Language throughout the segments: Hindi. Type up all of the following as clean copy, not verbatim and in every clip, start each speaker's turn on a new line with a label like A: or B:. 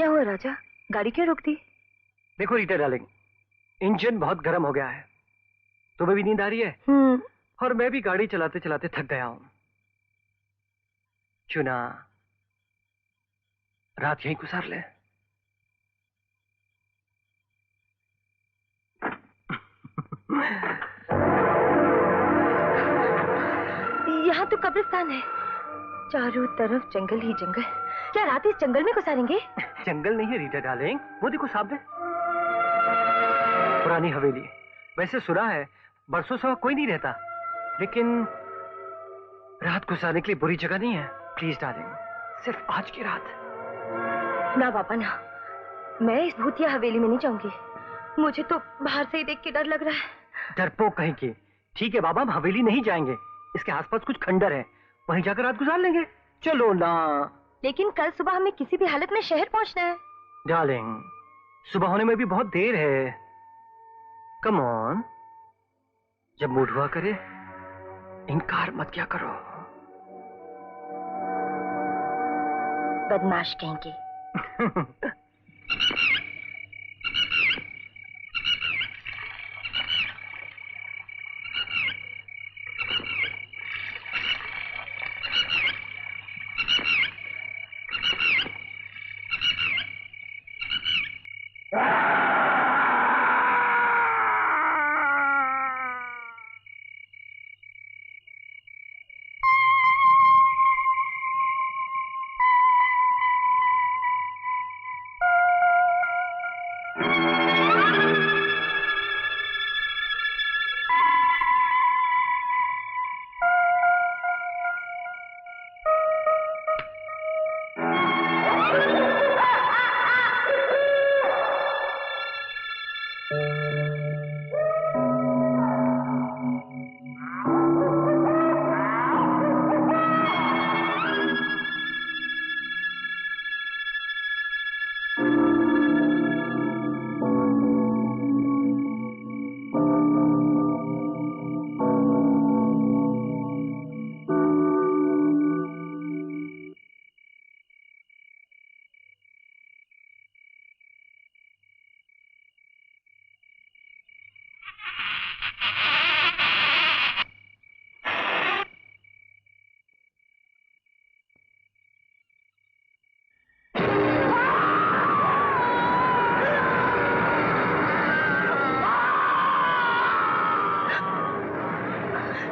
A: हुआ राजा, गाड़ी क्यों रोक दी?
B: देखो रीटा डार्लिंग, इंजन बहुत गर्म हो गया है। तुम्हें भी नींद आ रही है और मैं भी गाड़ी चलाते चलाते थक गया हूं। चुना रात यहीं गुजार ले।
A: यहाँ तो कब्रिस्तान है, चारों तरफ जंगल ही जंगल। क्या रात इस जंगल में गुजारेंगे?
B: जंगल नहीं है रीटा डार्लिंग, वो देखो सामने पुरानी हवेली। वैसे सुना है बरसों से कोई नहीं रहता, लेकिन रात गुजारने के लिए बुरी जगह नहीं है। प्लीज डार्लिंग, सिर्फ आज की रात।
A: ना पापा ना, मैं इस भूतिया हवेली में नहीं जाऊंगी। मुझे तो बाहर से ही देख के डर लग रहा है।
B: डरपोक कहीं की। ठीक है बाबा, हम हवेली नहीं जाएंगे, इसके आसपास कुछ खंडर है, वहीं जाकर रात गुजार लेंगे। चलो ना।
A: लेकिन कल सुबह हमें किसी भी हालत में शहर पहुंचना है।
B: डार्लिंग, सुबह होने में भी बहुत देर है। कम ऑन, जब मूड हुआ करे इनकार मत क्या करो।
A: बदमाश कहेंगे।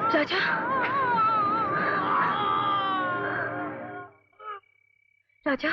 A: राजा, राजा,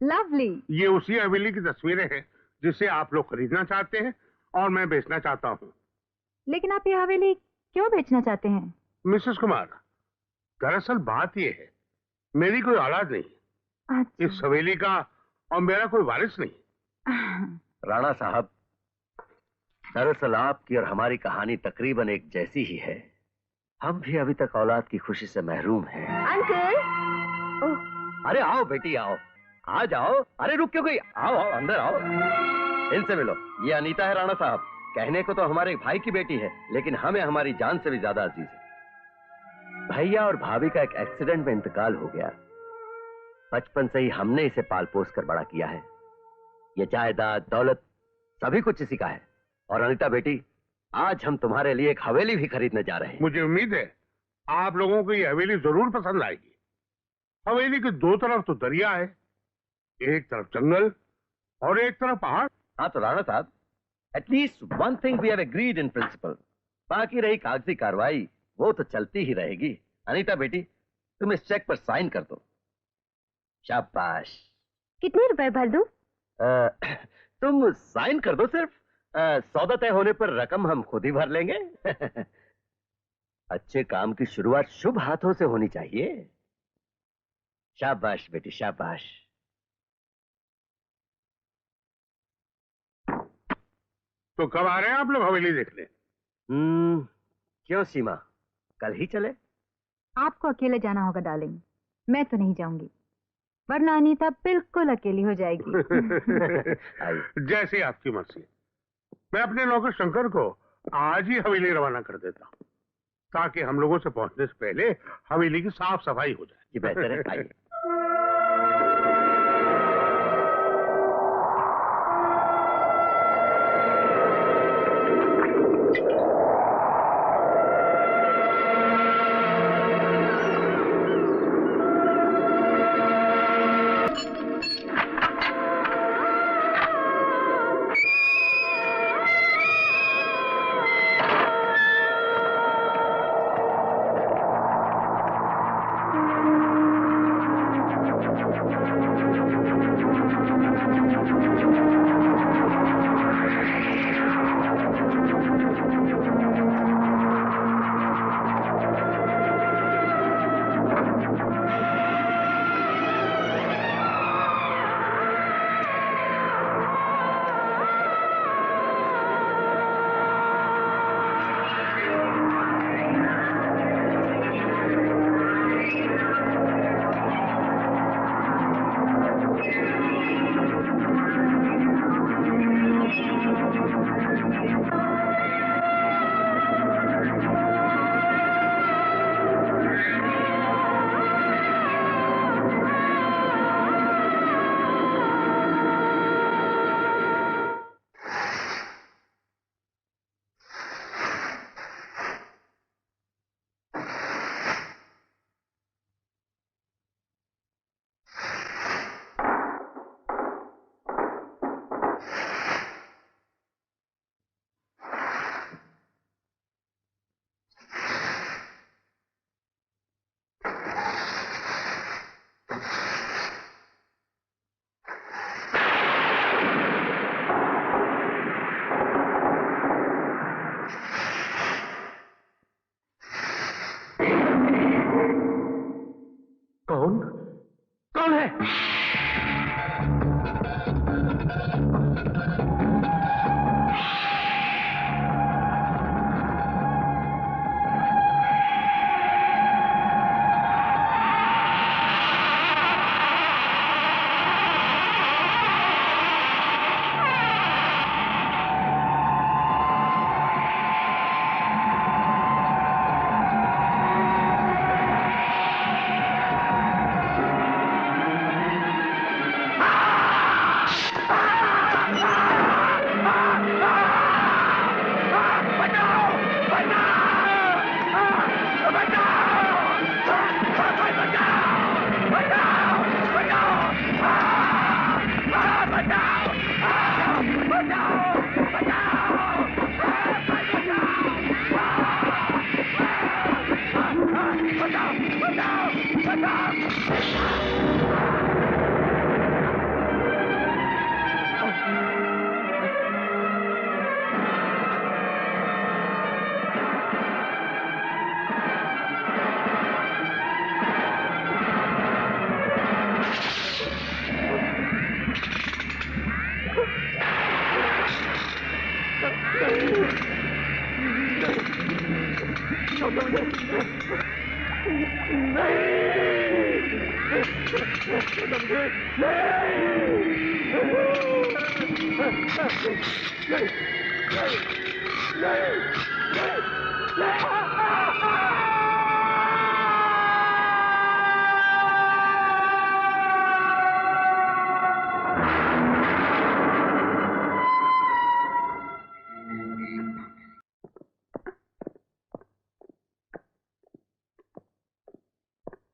C: लवली।
D: ये उसी हवेली की तस्वीरें हैं जिसे आप लोग खरीदना चाहते हैं और मैं बेचना चाहता हूँ।
C: लेकिन आप ये हवेली क्यों बेचना चाहते हैं?
D: मिसेस कुमार, दरअसल बात ये है, मेरी कोई औलाद नहीं,
C: अच्छा।
D: इस हवेली का और मेरा कोई वारिस नहीं।
E: राणा साहब, दरअसल आपकी और हमारी कहानी तकरीबन एक जैसी ही है। हम भी अभी तक औलाद की खुशी से महरूम हैं।
A: अंकल।
E: अरे आओ बेटी आओ, आ जाओ। अरे रुक क्यों गई? आओ आओ अंदर आओ, इनसे मिलो। ये अनीता है राणा साहब। कहने को तो हमारे भाई की बेटी है, लेकिन हमें हमारी जान से भी ज्यादा अजीज है। भैया और भाभी का एक एक्सीडेंट में इंतकाल हो गया। बचपन से ही हमने इसे पाल पोस कर बड़ा किया है। ये जायदाद दौलत सभी कुछ इसी का है। और अनीता बेटी, आज हम तुम्हारे लिए एक हवेली भी खरीदने जा रहे हैं।
D: मुझे उम्मीद है आप लोगों को ये हवेली जरूर पसंद आएगी। हवेली के दो तरफ तो दरिया है, एक तरफ जंगल और एक तरफ पहाड़।
E: हाँ तो राणा साहब, at least one thing we have agreed in principle. बाकी रही कागजी कार्रवाई, वो तो चलती ही रहेगी। अनीता बेटी, तुम इस चेक पर साइन कर दो। शाबाश।
A: कितने रुपए भर दूं?
E: तुम साइन कर दो सिर्फ। सौदा तय होने पर रकम हम खुद ही भर लेंगे। अच्छे काम की शुरुआत शुभ हाथों से होनी चाहिए। शाबाश बेटी शाबाश।
D: तो कब आ रहे हैं आप लोग हवेली देखने?
E: क्यों सीमा, कल ही चले?
C: आपको अकेले जाना होगा डार्लिंग, मैं तो नहीं जाऊंगी, वरना अनीता बिल्कुल अकेली हो जाएगी।
D: जैसी आपकी मर्जी। मैं अपने नौकर शंकर को आज ही हवेली रवाना कर देता हूँ, ताकि हम लोगों से पहुंचने से पहले हवेली की साफ सफाई हो जाए।
E: ये बेहतर है। आइए। कौन कौन है?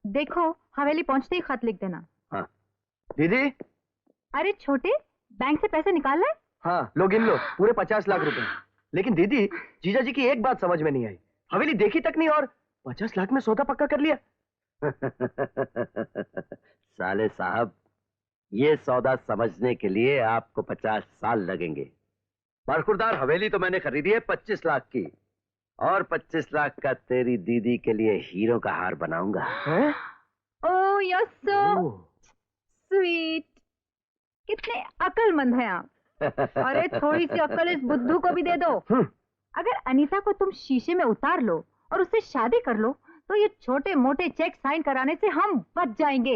C: देखो, हवेली पहुंचते ही खत लिख देना।
E: हाँ दीदी।
C: अरे छोटे, बैंक से पैसे निकाल ले।
B: हाँ लो, गिन लो, पूरे 50 लाख रुपए। लेकिन दीदी, जीजा जी की एक बात समझ में नहीं आई, हवेली देखी तक नहीं और 50 लाख में सौदा पक्का कर लिया।
E: साले साहब, ये सौदा समझने के लिए आपको 50 साल लगेंगे। बरखुरदार हवेली तो मैंने खरीदी है 25 लाख की, और 25 लाख का तेरी दीदी के लिए हीरो का हार बनाऊंगा।
C: Oh you so sweet. कितने अक्लमंद हैं आप। अरे थोड़ी सी अक्ल इस बुद्धू को भी दे दो। अगर अनीता को तुम शीशे में उतार लो और उससे शादी कर लो तो ये छोटे मोटे चेक साइन कराने से हम बच जाएंगे।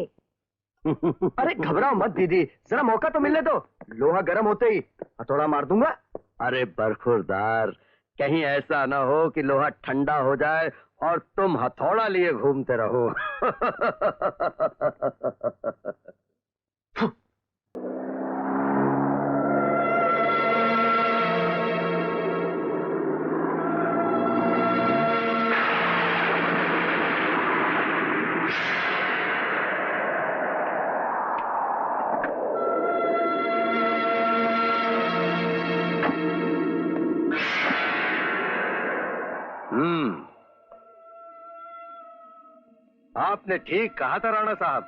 B: अरे घबराओ मत दीदी, जरा मौका तो मिलने दो। लोहा गर्म होते ही हथौड़ा मार दूंगा।
E: अरे बरखुरदार, कहीं ऐसा ना हो कि लोहा ठंडा हो जाए और तुम हथौड़ा लिए घूमते रहो। आपने ठीक कहा था राणा साहब,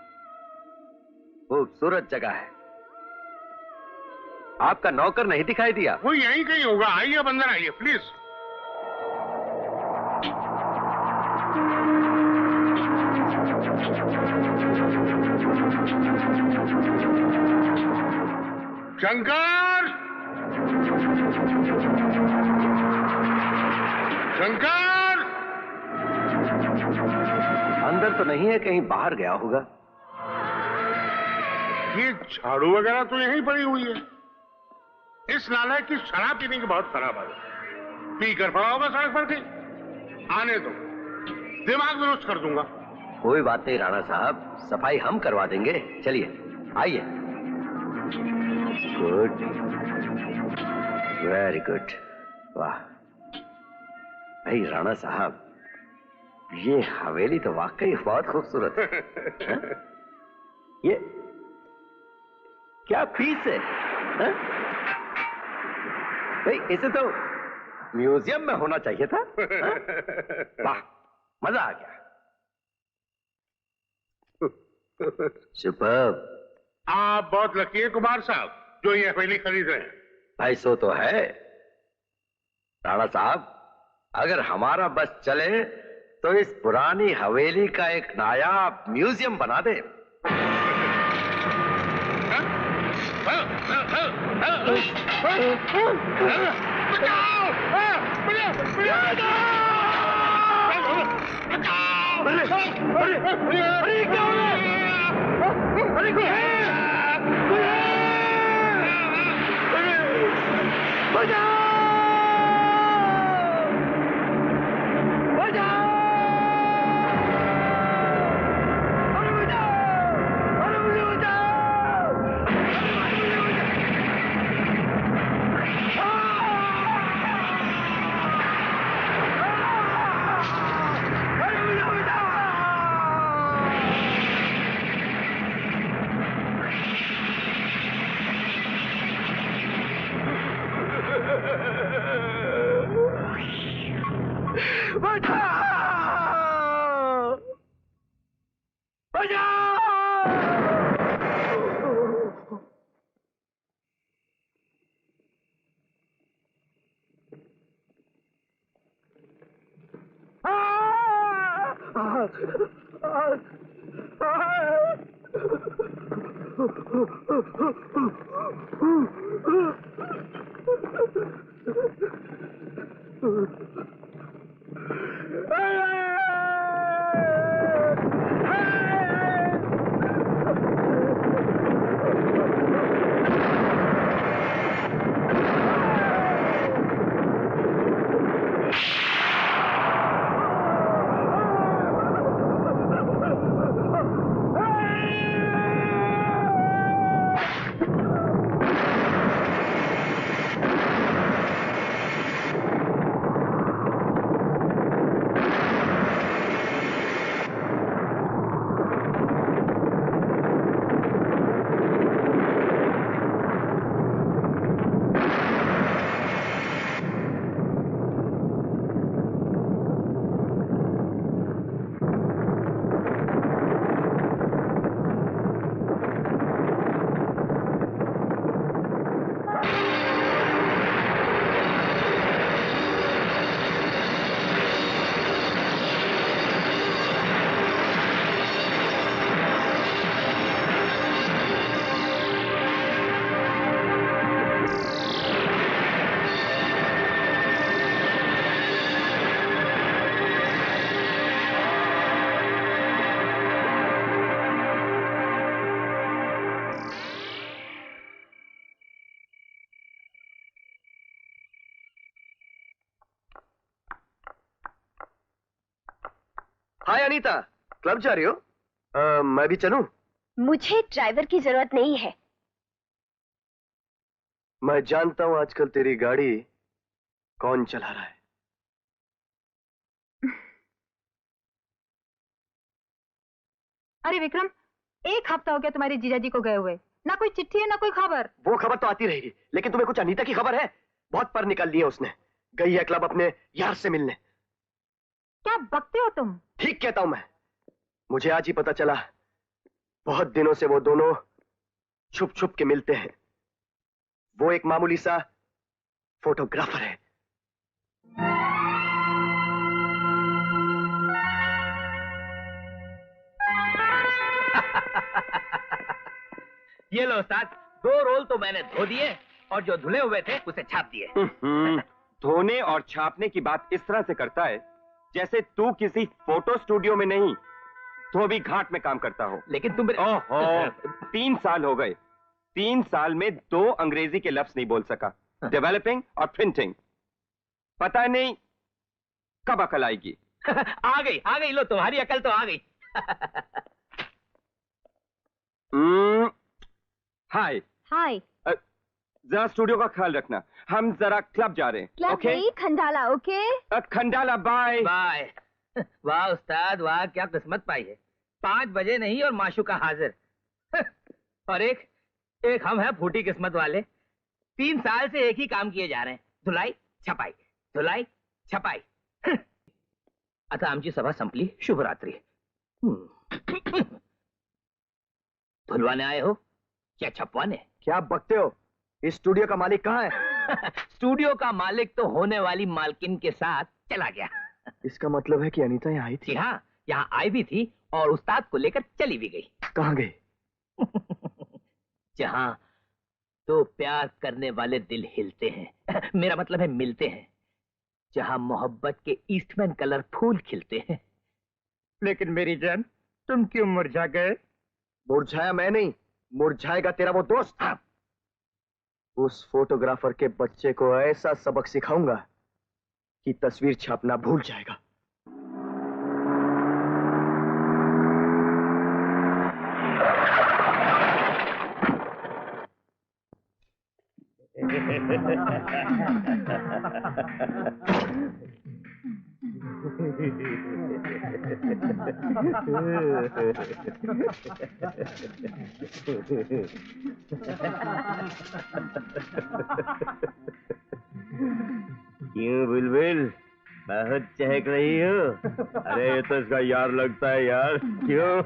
E: खूबसूरत जगह है। आपका नौकर नहीं दिखाई दिया?
D: वो यहीं कहीं होगा। आइए, अब अंदर आइए प्लीज। शंकर, शंकर!
E: अंदर तो नहीं है, कहीं बाहर गया होगा।
D: ये झाड़ू वगैरह तो यहीं पड़ी हुई है। इस नालायक की शराब पीने की बहुत खराब आदत है। पी कर पड़ा होगा सड़क पर कहीं। आने दो, दिमाग दुरुस्त कर दूंगा।
E: कोई बात नहीं राणा साहब, सफाई हम करवा देंगे। चलिए आइए। Good, very good. वाह भाई राणा साहब, ये हवेली तो वाकई बहुत खूबसूरत है। ये क्या फीस है? भाई इसे तो म्यूजियम में होना चाहिए था। वाह, मजा आ गया। सुपर्ब।
D: आप बहुत लकी है कुमार साहब, जो ये हवेली खरीद रहे हैं।
E: भाई सो तो है राणा साहब, अगर हमारा बस चले तो इस पुरानी हवेली का एक नायाब म्यूजियम बना दे। हाय अनीता, क्लब जा रही हो? मैं भी चलूं?
A: मुझे ड्राइवर की जरूरत नहीं है।
E: मैं जानता हूं आजकल तेरी गाड़ी कौन चला रहा है।
C: अरे विक्रम, 1 हफ्ता हो गया तुम्हारे जीजाजी को गए हुए, ना कोई चिट्ठी है ना कोई खबर।
E: वो खबर तो आती रहेगी, लेकिन तुम्हें कुछ अनीता की खबर है? बहुत पर निकाल लिया उसने, गई है क्लब अपने यार से मिलने।
C: क्या बकते हो तुम?
E: ठीक कहता हूं मैं। मुझे आज ही पता चला, बहुत दिनों से वो दोनों छुप छुप के मिलते हैं। वो एक मामूली सा फोटोग्राफर है।
F: ये लो उस्ताद, 2 रोल तो मैंने धो दिए और जो धुले हुए थे उसे छाप दिए।
G: धोने और छापने की बात इस तरह से करता है जैसे तू किसी फोटो स्टूडियो में नहीं, धोबी घाट में काम करता हो।
F: लेकिन तुम
G: ओहो, 3 साल हो गए। 3 साल में 2 अंग्रेजी के लफ्ज नहीं बोल सका। डेवलपिंग और प्रिंटिंग, पता नहीं कब अकल आएगी।
F: आ गई लो, तुम्हारी अकल तो आ गई।
G: हाय
C: हाय।
G: जरा स्टूडियो का ख्याल रखना, हम जरा क्लब जा रहे हैं।
A: Club
G: okay?
A: नहीं, Khandala. Okay
G: Khandala, bye
F: bye. वाह उस्ताद वाह, क्या किस्मत पाई है। 5 बजे नहीं और माशूका हाजिर। और एक हम हैं फूटी किस्मत वाले। 3 साल से एक ही काम किए जा रहे हैं, धुलाई छपाई, धुलाई छपाई। आता आमची सभा संपली, शुभरात्रि। धुलवाने आए हो क्या छपवाने?
E: क्या बकते हो? इस स्टूडियो का मालिक कहाँ है?
F: स्टूडियो का मालिक तो होने वाली मालकिन के साथ चला गया।
E: इसका मतलब है कि अनीता यहाँ आई थी?
F: जी हाँ, यहाँ आई भी थी और उस्ताद को लेकर चली भी गई।
E: कहाँ गई?
F: जहाँ तो प्यार करने वाले दिल हिलते हैं, मेरा मतलब है मिलते हैं, जहाँ मोहब्बत के ईस्टमैन कलर फूल खिलते हैं। लेकिन मेरी जान, तुम क्यों मुरझा गए?
E: मुरझाया मैं नहीं, मुरझाएगा तेरा वो दोस्त। उस फोटोग्राफर के बच्चे को ऐसा सबक सिखाऊंगा कि तस्वीर छापना भूल जाएगा।
G: क्यों बुलबुल,
E: बहुत चहक रही हो। अरे ये तो इसका यार लगता है यार, क्यों?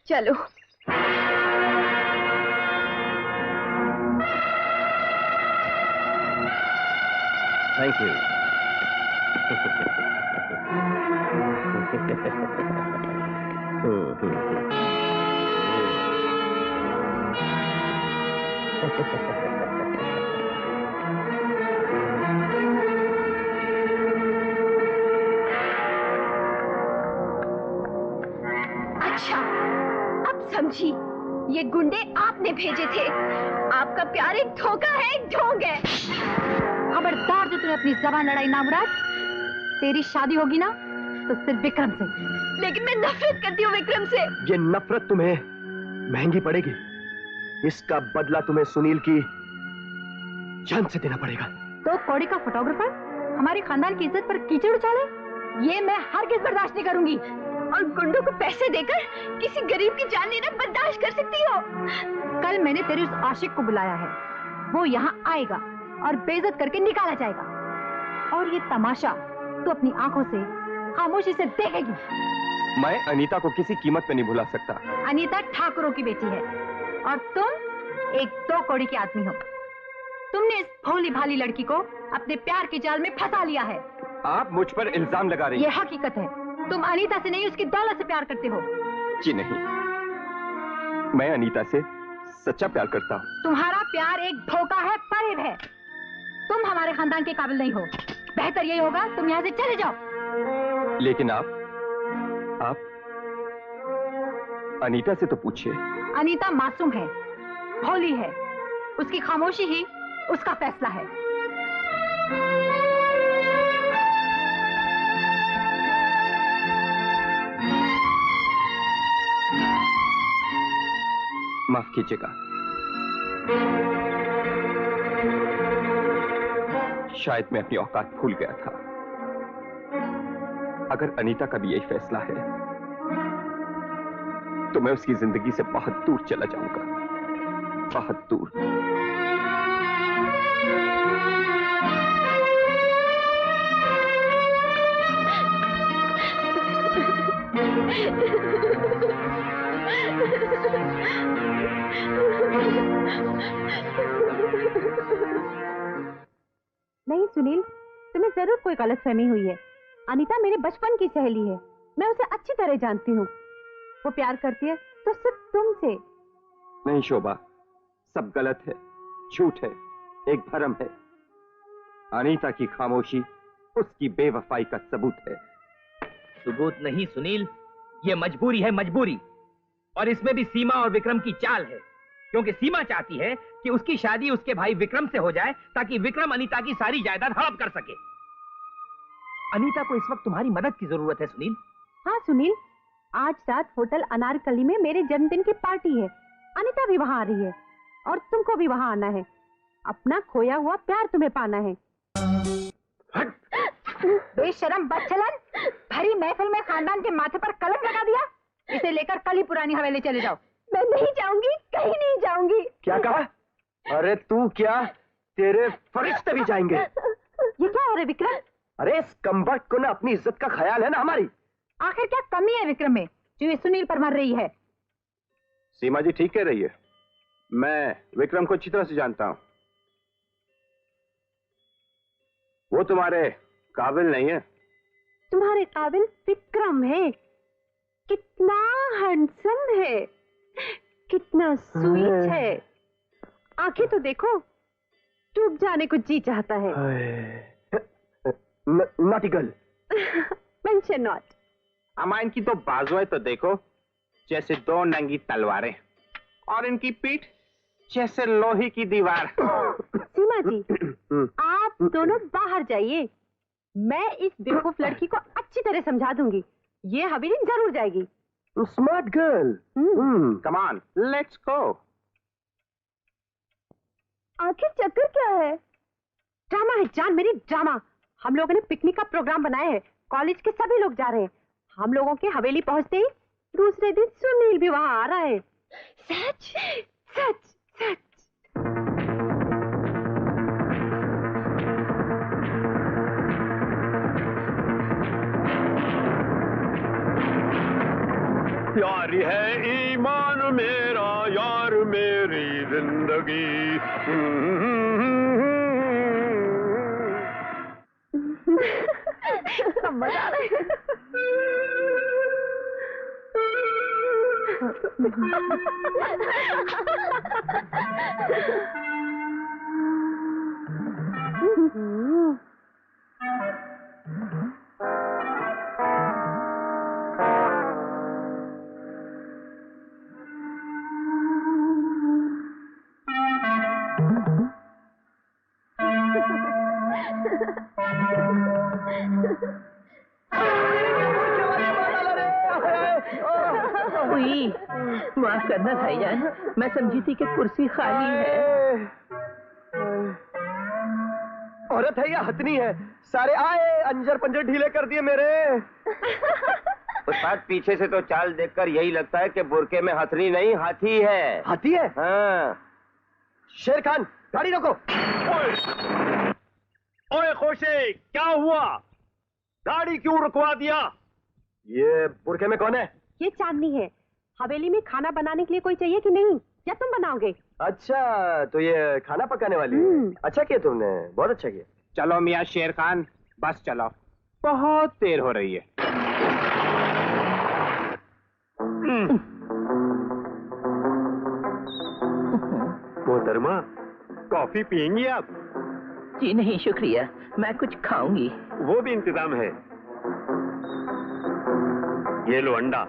A: चलो।
E: Thank you.
A: अच्छा, अब समझी, ये गुंडे आपने भेजे थे। आपका प्यार एक धोखा है, एक ढोंग है।
C: खबरदार जो तूने अपनी जबान लड़ाई ना मुराद। तेरी शादी होगी ना तो सिर्फ विक्रम से।
A: लेकिन मैं नफरत करती हूँ विक्रम से।
E: ये नफरत तुम्हें महंगी पड़ेगी। इसका बदला तुम्हें सुनील की जान से देना पड़ेगा।
C: तो कौड़ी का फोटोग्राफर हमारे खानदान की इज्जत पर कीचड़ उछाले, ये मैं हरगिज़ बर्दाश्त नहीं करूंगी।
A: और गुंडों को पैसे देकर किसी गरीब की जान लेना बर्दाश्त कर सकती हो?
C: कल मैंने तेरे उस आशिक को बुलाया है, वो यहाँ आएगा और बेइज्जत करके निकाला जाएगा। और ये तमाशा तू अपनी आंखों से खामोशी से देखेगी।
G: मैं अनीता को किसी कीमत पे नहीं भुला सकता।
C: अनीता ठाकुरों की बेटी है और तुम एक दो कौड़ी के आदमी हो। तुमने इस भोली भाली लड़की को अपने प्यार के जाल में फंसा लिया है।
G: आप मुझ पर इल्जाम लगा रही
C: ये
G: हैं।
C: हकीकत है। तुम अनीता से नहीं, उसकी दौलत से प्यार करते हो।
G: जी नहीं, मैं अनीता से सच्चा प्यार करता हूँ।
C: तुम्हारा प्यार एक धोखा है, फरेब है। तुम हमारे खानदान के काबिल नहीं हो। बेहतर यही होगा तुम यहाँ से चले जाओ।
G: लेकिन आप अनीता से तो पूछिए।
C: अनीता मासूम है, भोली है। उसकी खामोशी ही उसका फैसला है।
G: माफ कीजिएगा, शायद मैं अपनी औकात भूल गया था। अगर अनीता का भी यही फैसला है तो मैं उसकी जिंदगी से बहुत दूर चला जाऊंगा, बहुत दूर।
C: नहीं सुनील, तुम्हें जरूर कोई गलतफहमी हुई है। अनीता मेरे बचपन की सहेली है, मैं उसे अच्छी तरह जानती हूँ। वो प्यार करती है तो सिर्फ तुमसे।
G: नहीं शोभा, सब गलत है, झूठ है, एक भ्रम है। अनीता की खामोशी उसकी बेवफाई का सबूत है।
F: सबूत नहीं सुनील, ये मजबूरी है, मजबूरी। और इसमें भी सीमा और विक्रम की चाल है, क्योंकि सीमा चाहती है कि उसकी शादी उसके भाई विक्रम से हो जाए ताकि विक्रम अनीता की सारी जायदाद हड़प कर सके। अनीता को इस वक्त तुम्हारी मदद की जरूरत है सुनील।
C: हाँ सुनील, आज रात होटल अनारकली में मेरे जन्मदिन की पार्टी है। अनीता भी वहाँ आ रही है और तुमको भी वहाँ आना है। अपना खोया हुआ प्यार तुम्हें पाना है। बेशरम बदचलन, भरी महफिल में खानदान के माथे पर कलंक लगा दिया। इसे लेकर कल ही पुरानी हवेली चले जाओ। मैं नहीं जाऊंगी, कहीं नहीं जाऊंगी।
E: क्या कहा? अरे तू क्या, तेरे फरिश्ते भी जाएंगे।
C: ये क्या हो रहा है विक्रम?
E: अरे इस कमबख्त को ना अपनी इज्जत का ख्याल है ना हमारी।
C: आखिर क्या कमी है विक्रम में जो ये सुनील पर मर रही है?
D: सीमा जी ठीक कह रही है, मैं विक्रम को अच्छी तरह से जानता हूं। वो तुम्हारे काबिल नहीं है।
C: तुम्हारे काबिल विक्रम है। कितना हैंडसम है, कितना स्वीट है। आंखें तो देखो, डूब जाने को जी चाहता है।
E: Naughty girl.
C: Mention not.
D: अम्मा इनकी तो बाजुएं तो देखो, जैसे दो नंगी तलवारें, और इनकी पीठ जैसे लोहे की दीवार।
C: सीमा जी, आप दोनों बाहर जाइए। मैं इस बेवकूफ लड़की को अच्छी तरह समझा दूंगी। ये हवेली जरूर जाएगी।
E: Smart girl.
D: Come on, let's go.
C: आखिर चक्कर क्या है? ड्रामा है जान मेरी, ड्रामा। हम लोगों ने पिकनिक का प्रोग्राम बनाया है, कॉलेज के सभी लोग जा रहे हैं। हम लोगों के हवेली पहुंचते ही दूसरे दिन सुनील भी वहां आ रहा है। सच सच सच।
D: प्यारी है ईमान मेरा यार मेरी जिंदगी।
C: मजा आ रहा है।
F: माफ करना भाईजान, मैं समझी थी कि कुर्सी खाली है।
E: औरत है या हथनी है? सारे आए, अंजर पंजर ढीले कर दिए मेरे।
G: उस्ताद पीछे से तो चाल देखकर यही लगता है कि बुरके में हथनी नहीं हाथी है।
E: हाथी है?
G: हाँ।
E: शेर खान, गाड़ी रोको।
D: ओए खोशे, क्या हुआ? गाड़ी क्यों रुकवा दिया?
E: ये बुरके में कौन है?
C: ये चांदनी है। हवेली में खाना बनाने के लिए कोई चाहिए कि नहीं, या तुम बनाओगे?
E: अच्छा, तो ये खाना पकाने वाली है। अच्छा किया तुमने, बहुत अच्छा किया।
D: चलो मियाँ शेर खान, बस चलो, बहुत देर हो रही है। मोहतरमा, कॉफी पियेंगी आप?
F: जी नहीं शुक्रिया, मैं कुछ खाऊंगी।
D: वो भी इंतजाम है। ये लो अंडा,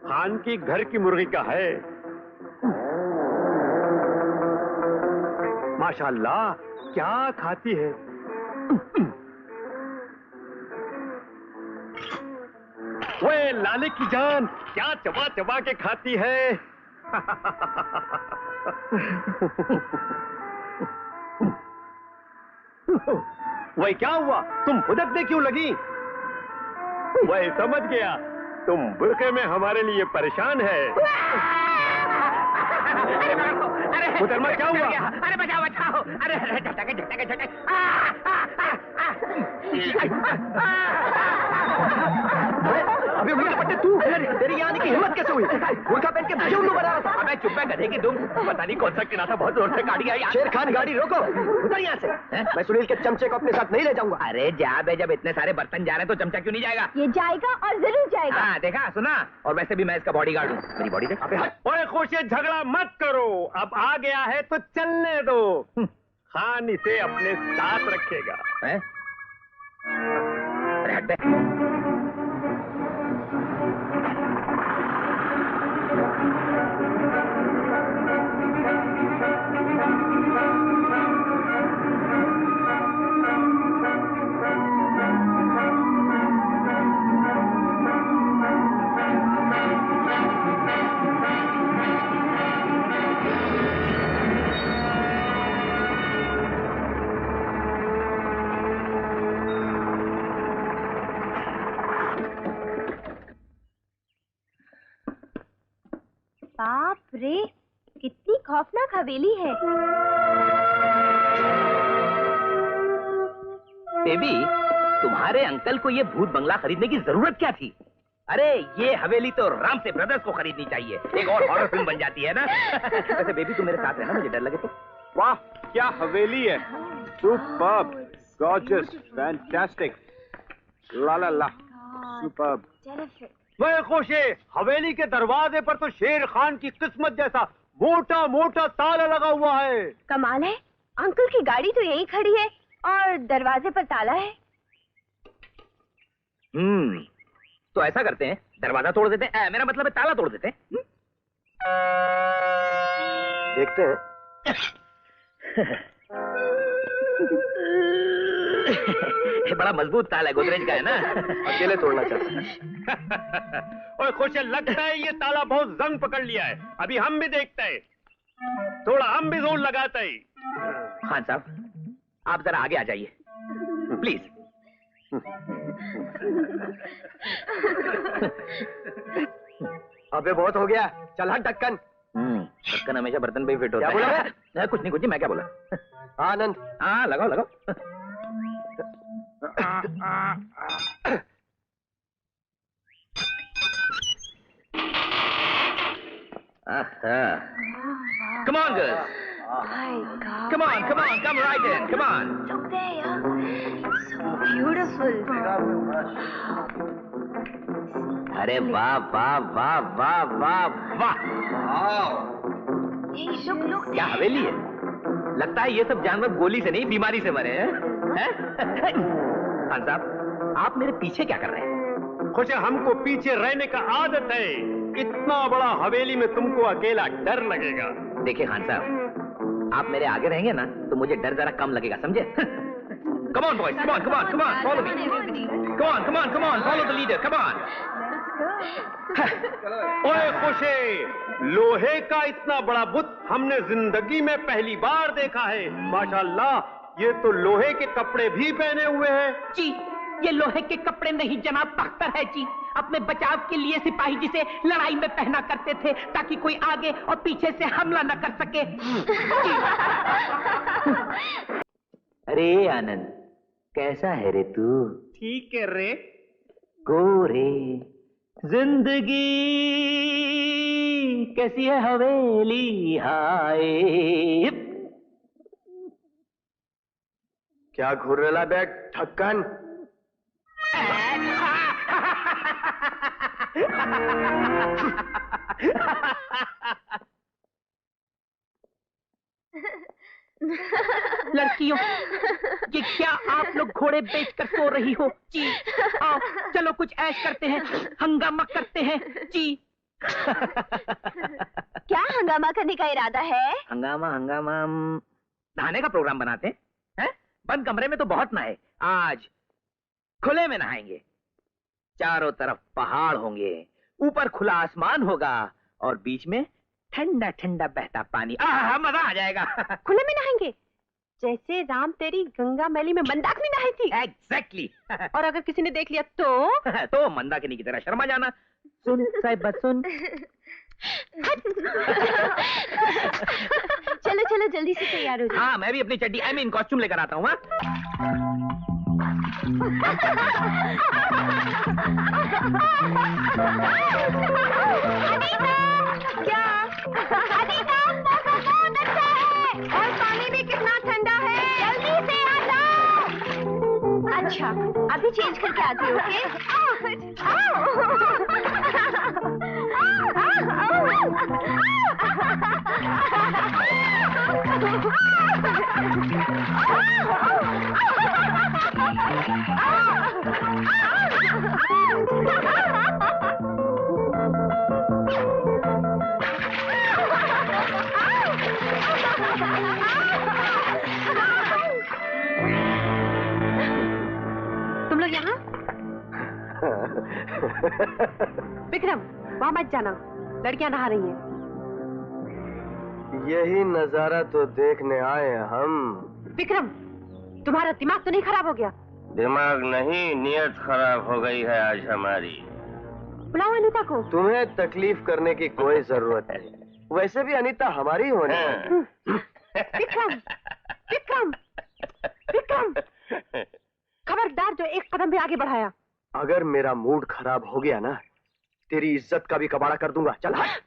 D: खान की घर की मुर्गी का है। माशाल्लाह, क्या खाती है। ओए लाले की जान, क्या चबा चबा के खाती है। वही क्या हुआ, तुम भुदकने क्यों लगी? वही समझ गया, तुम बुरके में हमारे लिए परेशान है। मुहतरमा क्या हुआ?
F: अरे बचाओ बचाओ। अरे झटके झटके झटके।
E: अभी उल्लू के पट्टे तू, तेरी यहाँ आने की हिम्मत कैसे हुई? बुर्का पहन के मुझे उल्लू बना रहा था।
F: अबे चुप है गधे की दुम, पता नहीं कौन सा किला था, बहुत जोर से गाड़ी आई।
E: शेर खान गाड़ी रोको, उतर यहाँ से। मैं सुनील के चमचे को अपने साथ नहीं ले जाऊंगा।
F: अरे जा बे, जब इतने सारे बर्तन जा रहे हैं तो चमचा क्यों नहीं जाएगा?
C: ये जाएगा और जरूर जाएगा।
F: हाँ देखा सुना, और वैसे भी मैं इसका बॉडीगार्ड हूँ। मेरी बॉडी देख।
H: ओए खुशी, झगड़ा मत करो, अब आ गया है तो चलने दो। खान इसे अपने साथ रखेगा।
F: हैं? अरे हट बे।
A: बाप रे, कितनी खौफनाक हवेली है।
F: बेबी, तुम्हारे अंकल को ये भूत बंगला खरीदने की जरूरत क्या थी? अरे ये हवेली तो रामसे ब्रदर्स को खरीदनी चाहिए, एक और हॉरर फिल्म बन जाती है ना। वैसे बेबी तू मेरे साथ रहना, मुझे डर लगे तो।
G: वाह क्या हवेली है, सुपर्ब, गॉर्जियस, फैंटास्टिक, ला ला ला, सुपर्ब।
H: वह खुशी, हवेली के दरवाजे पर तो शेर खान की किस्मत जैसा मोटा मोटा ताला लगा हुआ है।
A: कमाल है, अंकल की गाड़ी तो यहीं खड़ी है और दरवाजे पर ताला है।
F: तो ऐसा करते हैं, दरवाजा तोड़ देते हैं, मेरा मतलब है ताला तोड़ देते हैं।
E: देखते हैं।
F: बड़ा मजबूत ताला है, गोदरेज का है ना।
E: अकेले तोड़ना चाहता है।
H: ओए खुशी, लगता है ये ताला बहुत जंग पकड़ लिया है, अभी हम भी देखते हैं, थोड़ा हम भी जोर लगाते हैं।
F: खान साहब, आप जरा आगे आ जाइए प्लीज।
E: अबे बहुत हो गया, चल हट ढक्कन।
F: ढक्कन हमेशा बर्तन पे ही फिट होता
E: क्या
F: है।
E: बोला?
F: कुछ नहीं, मैं क्या बोला?
E: आनंद,
F: हाँ लगाओ लगाओ। Come on, girls.
A: My God.
F: Come on, come right in. Come on.
A: Look there, so beautiful.
F: अरे वाह वाह वाह वाह वाह वाह,
A: Hey, look
F: क्या
A: there.
F: हवेली है। लगता है ये सब जानवर गोली से नहीं, बीमारी से मरे हैं। खान साहब, आप मेरे पीछे क्या कर रहे हैं?
H: खुशी, हमको पीछे रहने का आदत है, इतना बड़ा हवेली में तुमको अकेला डर लगेगा।
F: देखिए खान साहब, आप मेरे आगे रहेंगे ना तो मुझे डर जरा कम लगेगा, समझे? Come on boys, come on, follow me. Come on, follow the leader, come on.
H: ओए खुशी, लोहे का इतना बड़ा बुत हमने जिंदगी में पहली बार देखा है। माशाल्लाह, ये तो लोहे के कपड़े भी पहने हुए हैं।
I: जी, ये लोहे के कपड़े नहीं जनाब, तख्तर है जी। अपने बचाव के लिए सिपाही जिसे लड़ाई में पहना करते थे ताकि कोई आगे और पीछे से हमला न कर सके।
F: अरे आनंद, कैसा है रे तू?
H: ठीक है रे।
F: गोरे जिंदगी कैसी है हवेली, हाय।
E: क्या घुर्रेला बैग ढक्कन?
I: लड़कियों, ये क्या आप लोग घोड़े बेचकर सो रही हो? जी, आओ चलो कुछ ऐश करते हैं, हंगामा करते हैं। जी।
A: क्या हंगामा करने का इरादा है?
F: हंगामा नहाने का प्रोग्राम बनाते हैं? बंद कमरे में तो बहुत नहाए, आज खुले में नहाएंगे। चारों तरफ पहाड़ होंगे, ऊपर खुला आसमान होगा और बीच में ठंडा ठंडा बहता पानी। मजा आ जाएगा।
A: खुले में नहाएंगे, जैसे राम तेरी गंगा मैली में मंदाकिनी नहाई थी।
F: एग्जैक्टली।
A: और अगर किसी ने देख लिया तो?
F: तो मंदाकिनी की तरह शर्मा जाना। सुन साहिबा सुन।
A: चलो चलो जल्दी से तैयार हो जाओ।
F: हाँ, मैं भी अपनी चड्डी कॉस्ट्यूम लेकर आता हूँ।
A: क्या? अनीता, मौसम बहुत अच्छा है और पानी भी कितना ठंडा है। जल्दी से आ जाओ। अच्छा, अभी चेंज करके आती हूँ,
C: तुम लोग यहाँ? विक्रम, वहाँ मत जाना, लड़कियां नहा रही हैं।
E: यही नजारा तो देखने आए हम।
C: विक्रम, तुम्हारा दिमाग तो नहीं खराब हो गया?
E: दिमाग नहीं, नियत खराब हो गई है आज हमारी।
C: बुलाओ अनीता को।
E: तुम्हें तकलीफ करने की कोई जरूरत नहीं, वैसे भी अनीता हमारी होनी है।
C: विक्रम, विक्रम, विक्रम, खबरदार जो एक कदम भी आगे बढ़ाया।
E: अगर मेरा मूड खराब हो गया ना, तेरी इज्जत का भी कबाड़ा कर दूंगा। चल हट।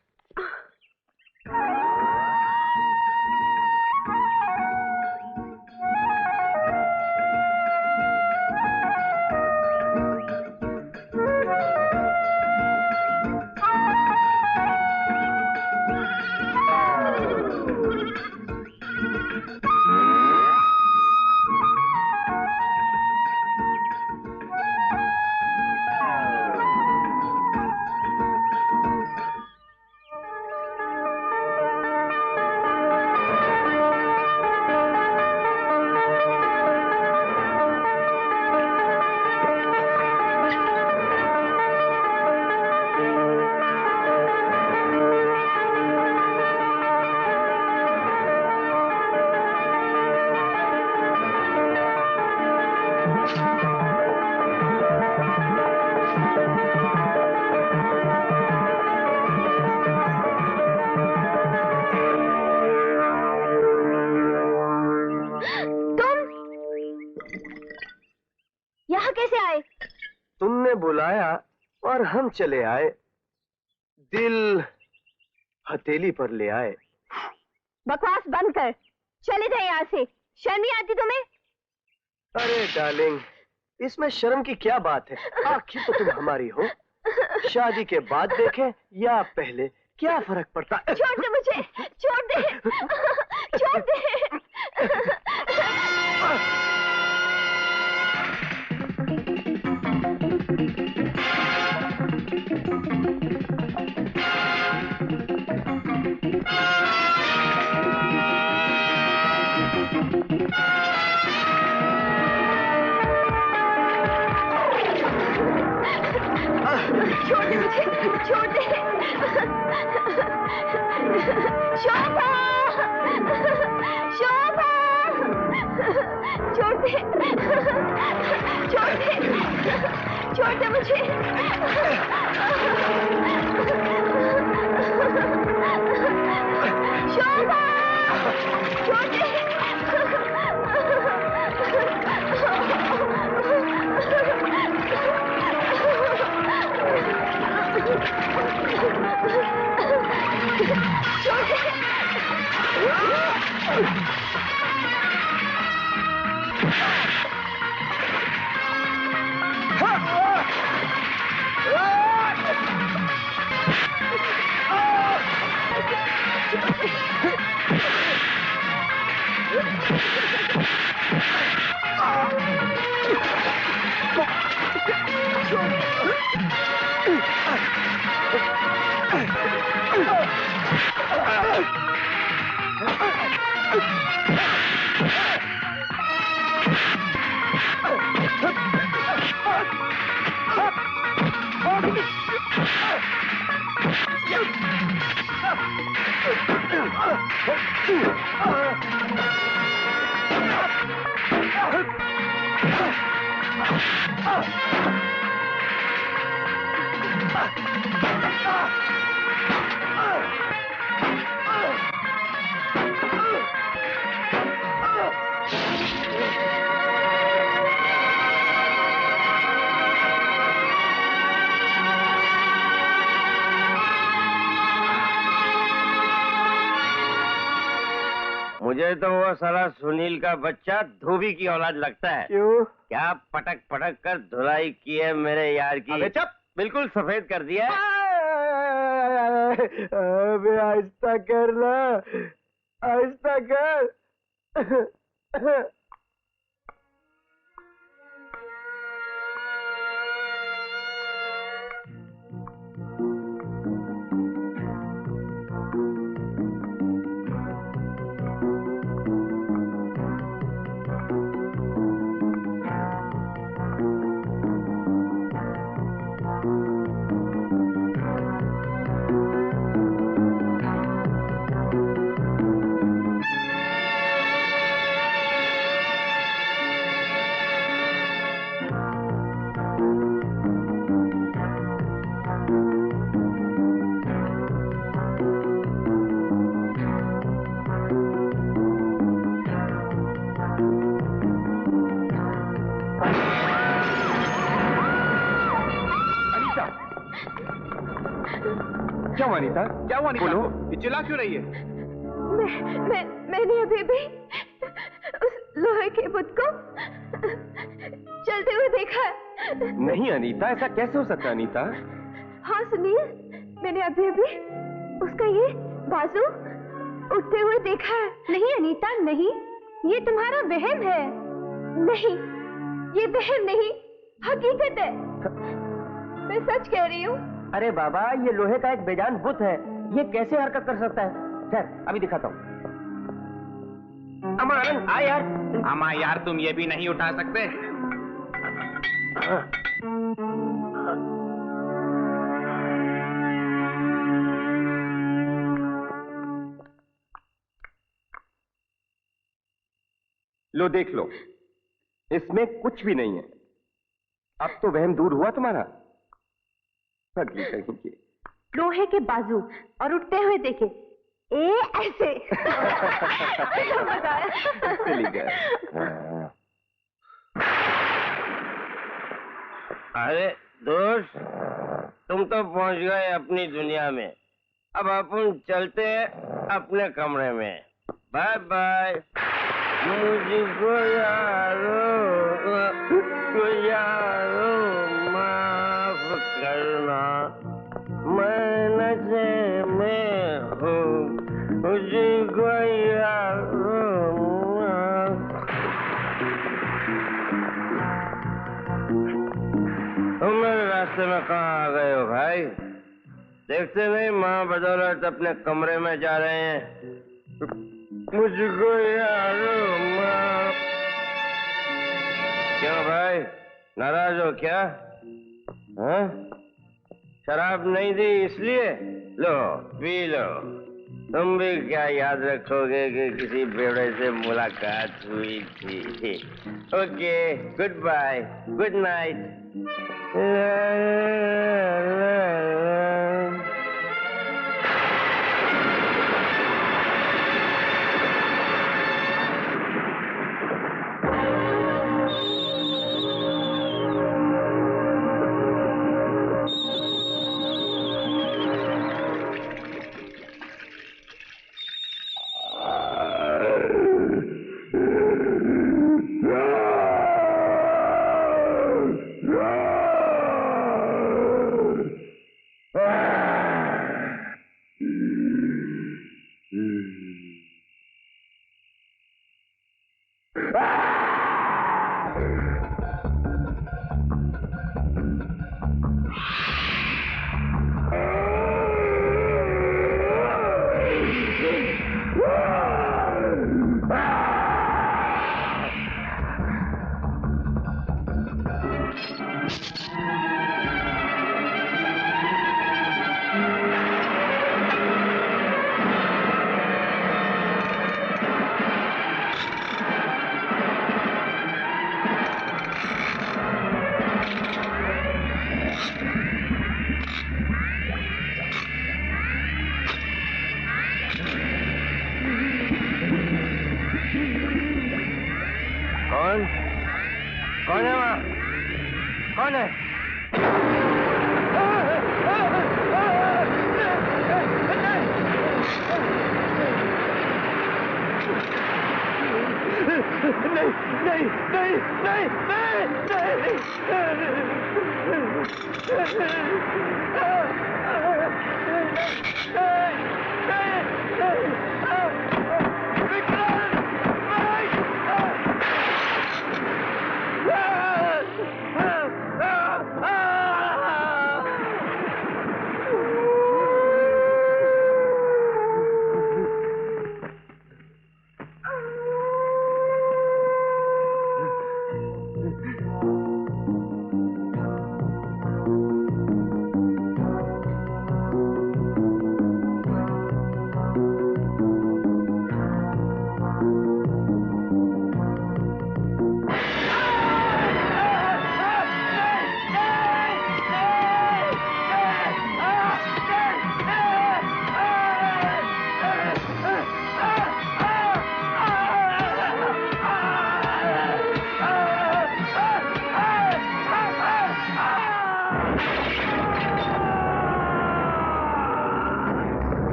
E: बुलाया और हम चले आए, दिल हथेली पर ले आए।
A: बकवास बंद कर, चले जाए यहाँ से। शर्म नहीं आती तुम्हें?
E: अरे डार्लिंग, इसमें शर्म की क्या बात है? आखिर तो तुम हमारी हो। शादी के बाद देखें या पहले, क्या फर्क पड़ता है?
A: छोड़ दे मुझे, छोड़ दे, छोड़ दे। छोड़ दे मुझे, छोड़ दे। शोभा, शोभा, छोड़ दे, छोड़ दे, छोड़ दे मुझे। शोभा, छोड़ दे।
J: मुझे तो वो साला सुनील का बच्चा धोबी की औलाद लगता है।
E: क्यों?
J: क्या पटक पटक कर धुलाई की है मेरे यार की।
E: अबे चुप!
J: बिल्कुल सफेद कर दिया है।
E: अबे आहिस्ता कर ना, आहिस्ता कर।
G: क्या हुआ अनीता?
H: क्या हुआ अनीता?
G: बोलो।
H: ये चिल्ला क्यों रही है?
A: मैंने अभी भी उस लोहे के बुत को चलते हुए देखा है।
G: नहीं अनीता, ऐसा कैसे हो सकता है अनीता?
A: हाँ सुनील, मैंने अभी भी उसका ये बाजू उठते हुए देखा है। नहीं अनीता नहीं, ये तुम्हारा वहम है। नहीं, ये वहम नहीं, हकीकत है। मैं सच कह रही हूँ।
J: अरे बाबा, ये लोहे का एक बेजान बुत है, ये कैसे हरकत कर सकता है? सर अभी दिखाता हूँ। अम्मा आनंद आ यार।
H: अम्मा यार, तुम ये भी नहीं उठा सकते?
G: लो देख लो, इसमें कुछ भी नहीं है। अब तो वहम दूर हुआ तुम्हारा? अगली कहीं की
A: लोहे के बाजू और उठते हुए देखे, ऐसे। मजा आया।
G: चली गए।
J: अरे दोस्त, तुम तो पहुंच गए अपनी दुनिया में। अब अपन चलते हैं अपने कमरे में। Bye bye. मुझको यारो माफ करना, मैं नशे में हूँ। मुझको यारो तुम मेरे रास्ते में कहाँ आ गए हो भाई? देखते नहीं माँ बदौलत अपने कमरे में जा रहे हैं। मुझको यारो माँ। क्यों भाई, नाराज हो क्या? हाँ? शराब नहीं दी इसलिए? लो पी लो। तुम भी क्या याद रखोगे कि किसी बेवड़े से मुलाकात हुई थी। Okay, goodbye, good night. कौन है वहाँ? कौन है? नहीं,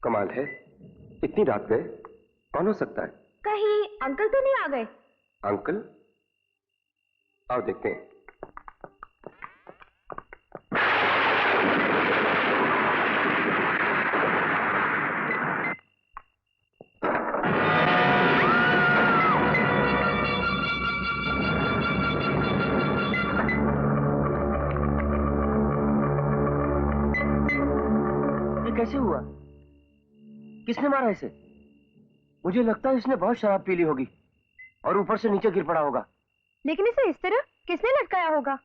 G: कमाल है, इतनी रात गए, कौन हो सकता है?
A: कहीं अंकल तो नहीं आ गए?
G: अंकल? आओ देखते हैं।
J: ये कैसे हुआ? किसने मारा इसे? मुझे लगता है इसने बहुत शराब पी ली होगी और ऊपर से नीचे गिर पड़ा होगा।
A: लेकिन इसे इस तरह किसने लटकाया होगा?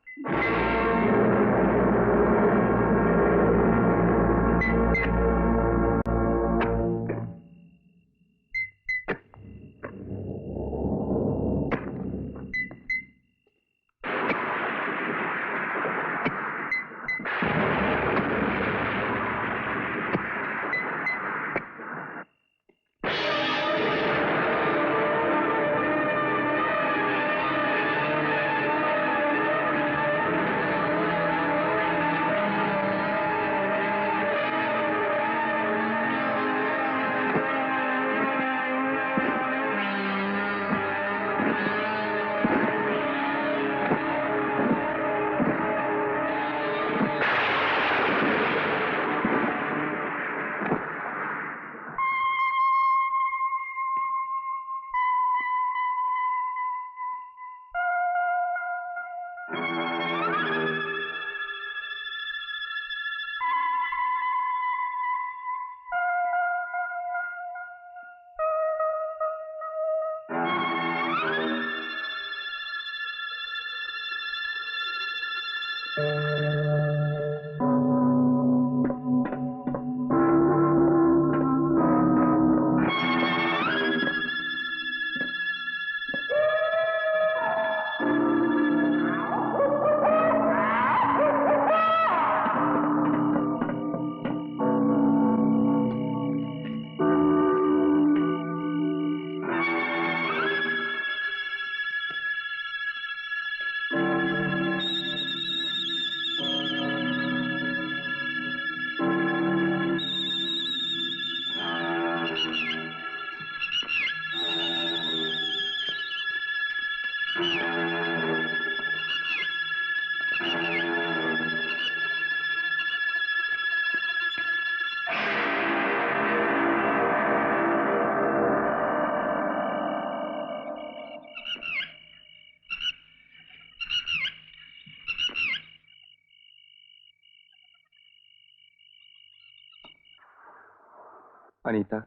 G: अनीता,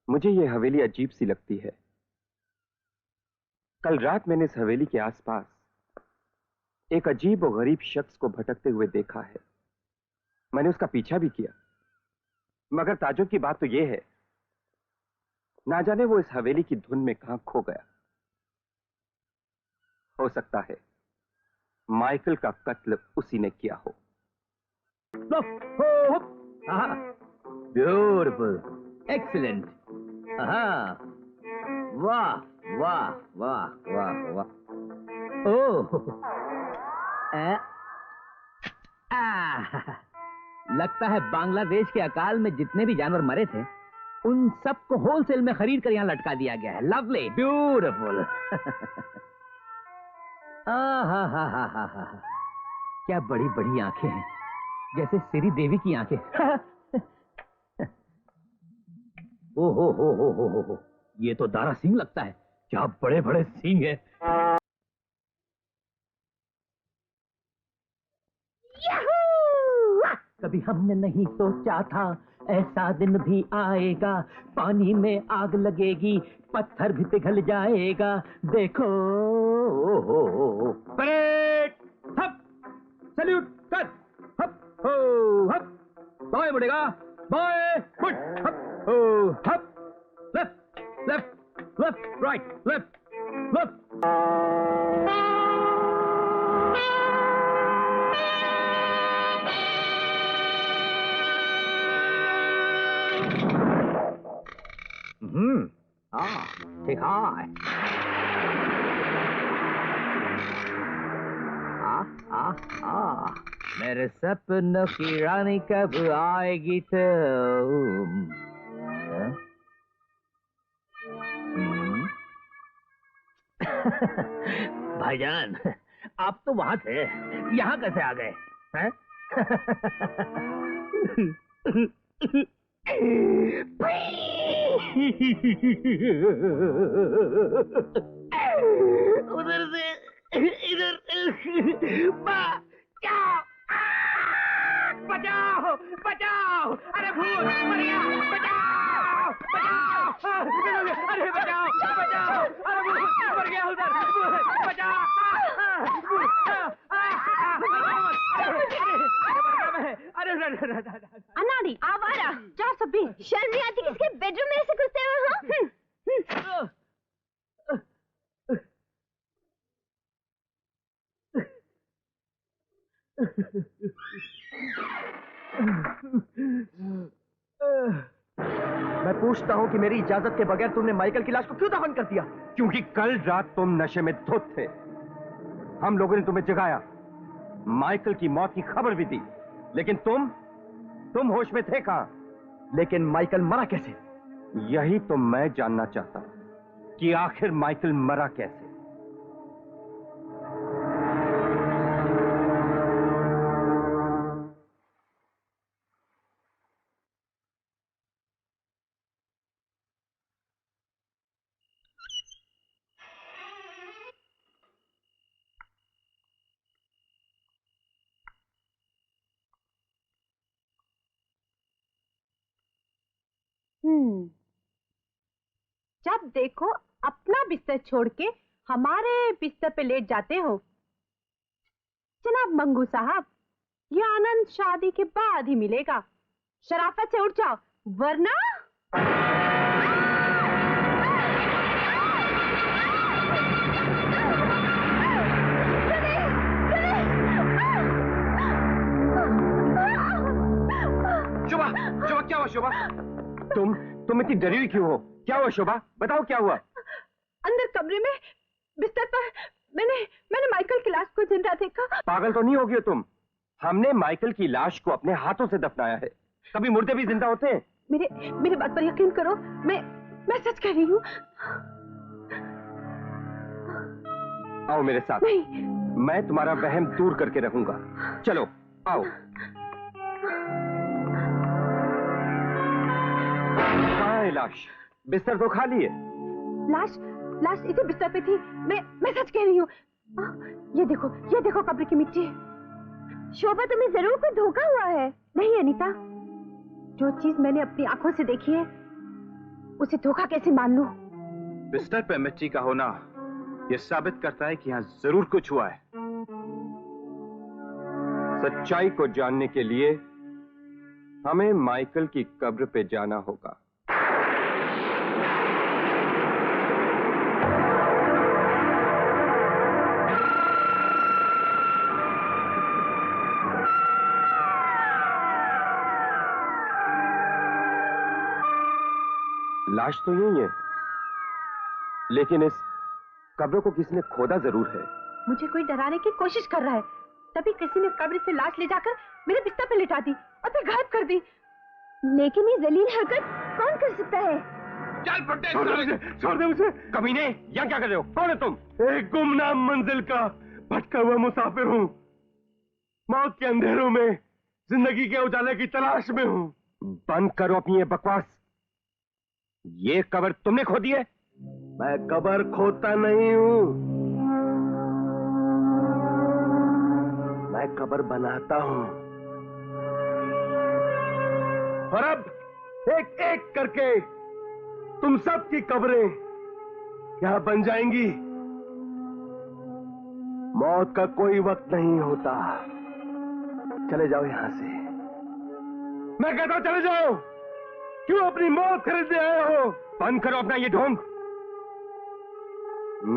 G: मुझे ये हवेली अजीब सी लगती है। कल रात मैंने इस हवेली के आसपास एक अजीब और गरीब शख्स को भटकते हुए देखा है। मैंने उसका पीछा भी किया, मगर ताज्जुब की बात तो यह है, ना जाने वो इस हवेली की धुन में कहां खो गया। हो सकता है माइकल का कत्ल उसी ने किया हो।
F: ब्यूटीफुल, एक्सीलेंट, वाह वाह वाह वाह वाह। ओह, लगता है बांग्लादेश के अकाल में जितने भी जानवर मरे थे उन सबको होलसेल में खरीद कर यहाँ लटका दिया गया है। Lovely, beautiful. क्या बड़ी बड़ी आंखें हैं, जैसे श्री देवी की आंखें। ओ हो, ये तो दारा सिंह लगता है। क्या बड़े बड़े सिंह है। कभी हमने नहीं सोचा था ऐसा दिन भी आएगा, पानी में आग लगेगी, पत्थर भी पिघल जाएगा। देखो, परेड, हप, सल्यूट कर, हप हो हप, बाएं मुड़ेगा, बाएं मुड़, हप हो हप, left left left, right left left. ठीक है। मेरे सपनों की रानी कब आएगी तुम? भाईजान, आप तो वहां थे, यहाँ कैसे आ गए हैं? उधर से इधर, बचाओ बचाओ, अरे भूत मर गया, बचाओ बचाओ, अरे बचाओ बचाओ, अरे भूत मर गया उधर, बचाओ।
A: अनाड़ी, आवारा, 420, शर्म नहीं आती किसके बेडरूम में ऐसे घुसते हुए? हाँ,
B: मैं पूछता हूँ कि मेरी इजाजत के बगैर तुमने माइकल की लाश को क्यों दफन कर दिया?
G: क्योंकि कल रात तुम नशे में धुत थे। हम लोगों ने तुम्हें जगाया, माइकल की मौत की खबर भी दी, लेकिन तुम होश में थे कहां?
B: लेकिन माइकल मरा कैसे?
G: यही तो मैं जानना चाहता हूं कि आखिर माइकल मरा कैसे।
C: जब देखो अपना बिस्तर छोड़ के हमारे बिस्तर पे लेट जाते हो। जनाब मंगू साहब, ये आनंद शादी के बाद ही मिलेगा। शराफत से उठ जाओ, वरना
G: शोभा, शोभा क्या हुआ? शोभा, तुम इतनी डरी हुई क्यों हो? क्या हुआ शोभा, बताओ क्या हुआ?
C: अंदर कमरे में बिस्तर पर मैंने माइकल की लाश को जिंदा देखा।
G: पागल तो नहीं होगी तुम? हमने माइकल की लाश को अपने हाथों से दफनाया है। कभी मुर्दे भी जिंदा होते हैं?
C: मेरे बात पर यकीन करो, मैं सच कह रही हूँ।
G: आओ मेरे साथ।
C: नहीं,
G: मैं तुम्हारा वहम दूर करके रहूंगा। चलो आओ। कहाँ है लाश? बिस्तर तो खाली है।
C: लाश इसी बिस्तर पे थी। मैं सच कह रही हूँ। ये देखो कब्र की मिट्टी।
A: शोभा, तुम्हें जरूर कोई धोखा हुआ है।
C: नहीं अनीता, जो चीज मैंने अपनी आंखों से देखी है उसे धोखा कैसे मान लूं?
K: बिस्तर पे मिट्टी का होना यह साबित करता है कि यहाँ जरूर कुछ हुआ है।
G: सच्चाई को जानने के लिए हमें माइकल की कब्र पे जाना होगा। लाश तो यही है, लेकिन इस कब्र को किसी ने खोदा जरूर है।
A: मुझे कोई डराने की कोशिश कर रहा है, तभी किसी ने कब्र से लाश ले जाकर मेरे बिस्तर पे लिटा दी और फिर गायब कर दी। लेकिन ये जलील हरकत कौन कर सकता है?
H: चल फटे,
G: छोड़ दे मुझे। कमीने, यहाँ क्या कर रहे हो? कौन है तुम?
H: एक गुमनाम मंजिल का भटका हुआ मुसाफिर हूँ। मौत के अंधेरों में जिंदगी के उजाले की तलाश में हूँ।
G: बंद करो अपनी ये बकवास। ये कब्र तुमने खोदी है?
H: मैं कब्र खोदता नहीं हूँ, मैं कब्र बनाता हूँ। और अब एक एक करके तुम सब की कब्रें यहां बन जाएंगी। मौत का कोई वक्त नहीं होता। चले जाओ यहां से। मैं कहता हूं चले जाओ। क्यों अपनी मौत खरीदने आए हो?
G: बंद करो अपना ये ढोंग।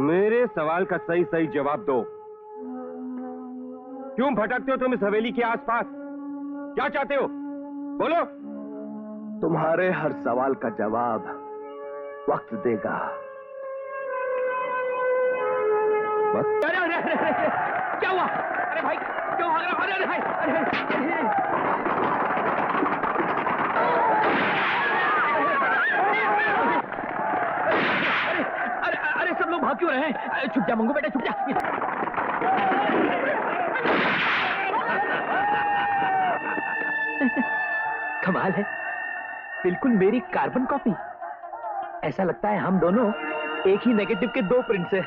G: मेरे सवाल का सही सही जवाब दो। क्यों भटकते हो तुम इस हवेली के आसपास? क्या चाहते हो? बोलो।
H: तुम्हारे हर सवाल का जवाब वक्त देगा।
F: अरे अरे अरे क्या हुआ? अरे भाई क्यों भाग रहा? अरे अरे भाई अरे अरे सब लोग भाग क्यों रहे हैं? छुप जा मंगू बेटा, छुप जा। कमाल है, बिल्कुल मेरी कार्बन कॉपी। ऐसा लगता है हम दोनों एक ही नेगेटिव के दो प्रिंट्स हैं।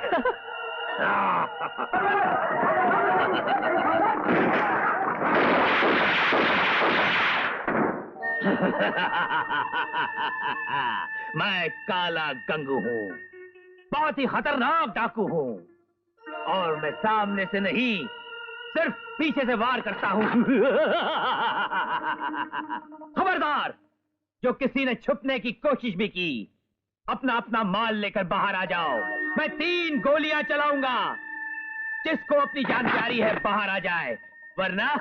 F: मैं काला गंगू हूँ, बहुत ही खतरनाक डाकू हूँ, और मैं सामने से नहीं सिर्फ पीछे से वार करता हूँ। खबरदार, जो किसी ने छुपने की कोशिश भी की, अपना अपना माल लेकर बाहर आ जाओ। मैं 3 गोलियां चलाऊंगा। जिसको अपनी जान प्यारी है बाहर आ जाए, वरना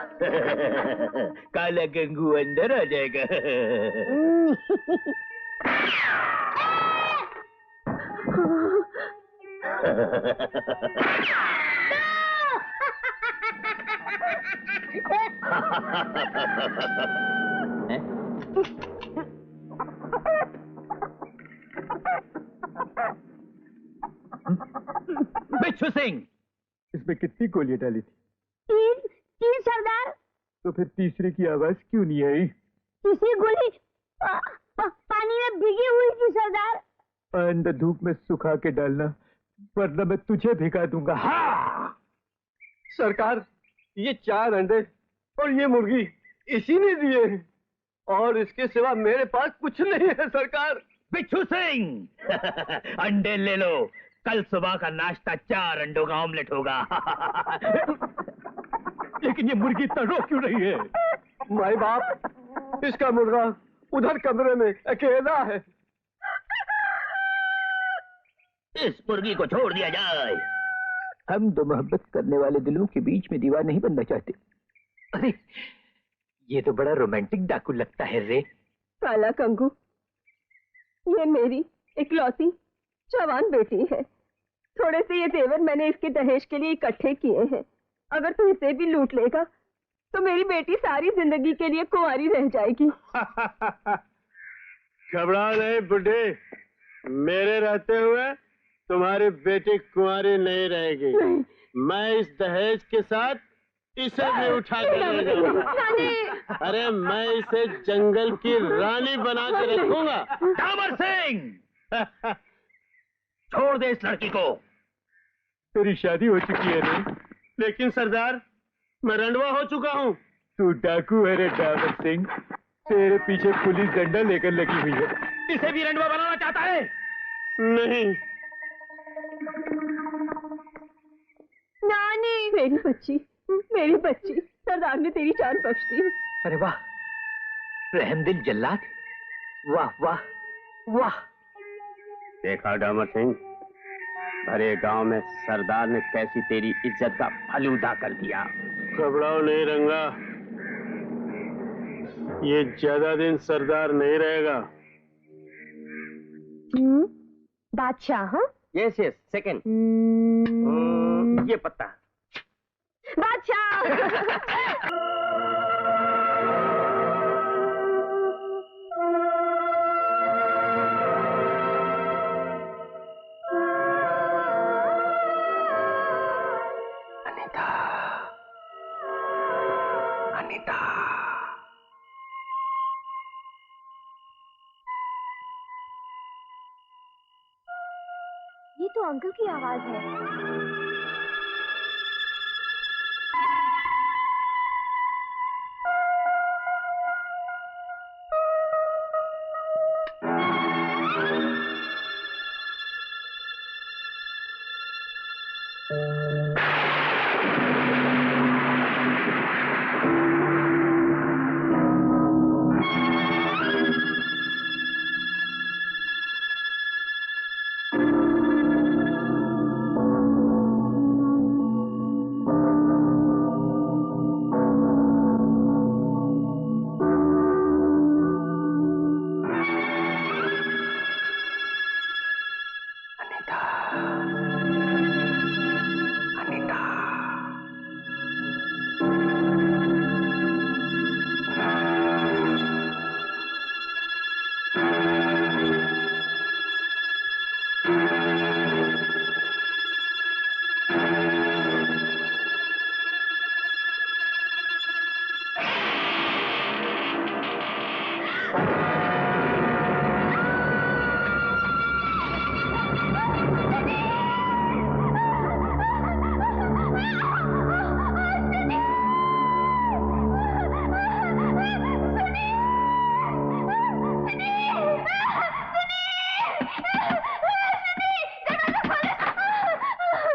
F: काला गंगू अंदर आ जाएगा। बिच्छू सिंह,
G: इसमें कितनी गोलियां डाली थी?
A: 3 सरदार।
G: तो फिर तीसरे की आवाज क्यों नहीं आई?
A: तीसरी गोली पानी में भीगी हुई थी सरदार।
G: अंदर धूप में सुखा के डालना, वरना मैं तुझे भिगा दूंगा।
H: हाँ! सरकार, ये 4 अंडे और ये मुर्गी इसी ने दिए, और इसके सिवा मेरे पास कुछ नहीं है सरकार।
F: बिच्छू सिंह, अंडे ले लो। कल सुबह का नाश्ता 4 अंडों का ऑमलेट होगा।
G: लेकिन ये मुर्गी इतना रो क्यों रही है?
H: माई बाप, इसका मुर्गा उधर कमरे में अकेला है।
F: इस मुर्गी को छोड़ दिया जाए। हम दो मोहब्बत करने वाले दिलों के बीच में दीवार नहीं बनना चाहते। अरे ये तो बड़ा रोमांटिक डाकू लगता है रे।
A: काला कंगू, ये मेरी इकलौती जवान बेटी है। थोड़े से ये जेवर मैंने इसके दहेज के लिए इकट्ठे किए हैं। अगर तू इसे भी लूट लेगा तो मेरी बेटी सारी जिंदगी के लिए कुंवारी रह जाएगी।
H: घबरा नहीं बुढ़े, मेरे रहते हुए तुम्हारी बेटी कुंवारी नहीं रहेगी। नहीं। मैं इस दहेज के साथ इसे भी उठा कर ले जाऊंगा। अरे मैं इसे जंगल की रानी बना के रखूंगा।
F: कांवर सिंह, छोड़ दे इस लड़की को।
G: तेरी शादी हो चुकी है रे।
H: लेकिन सरदार, मैं रंडवा हो चुका हूँ।
G: तू डाकू है रे डाबर सिंह। तेरे पीछे पुलिस डंडा लेकर लगी हुई है।
F: इसे भी रंडवा बनाना चाहता है?
H: नहीं।
A: नानी, मेरी बच्ची, मेरी बच्ची, सरदार ने तेरी जान बख्श दी।
F: अरे वाह, रहमदिल जल्लाद, वाह वाह वाह।
J: देखा डामर सिंह, भरे गांव में सरदार ने कैसी तेरी इज्जत का फलूदा कर दिया।
H: घबराओ नहीं रंगा, ये ज्यादा दिन सरदार नहीं रहेगा।
A: बादशाह। हाँ
J: यस यस, सेकंड। ये पत्ता।
A: बादशाह।
G: अनीता, अनीता।
A: ये तो अंकल की आवाज है।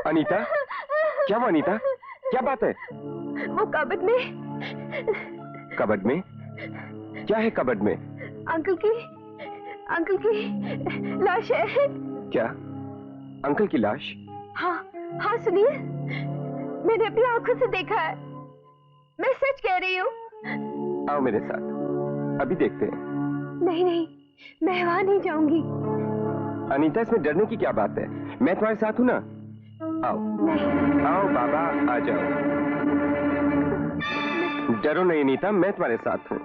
G: अनीता, क्या हुआ अनीता? क्या बात है?
A: वो कबर्ड में।
G: कबर्ड में? क्या है कबर्ड में?
A: अंकल की लाश है।
G: क्या? अंकल की लाश?
A: हाँ हाँ सुनिए, मैंने अपनी आंखों से देखा है, मैं सच कह रही हूँ।
G: आओ मेरे साथ, अभी देखते हैं।
A: नहीं नहीं, मैं वहां नहीं जाऊंगी।
G: अनीता, इसमें डरने की क्या बात है? मैं तुम्हारे साथ हूँ ना। आओ आओ बाबा, आ जाओ। डरो नहीं अनीता, मैं तुम्हारे साथ हूँ।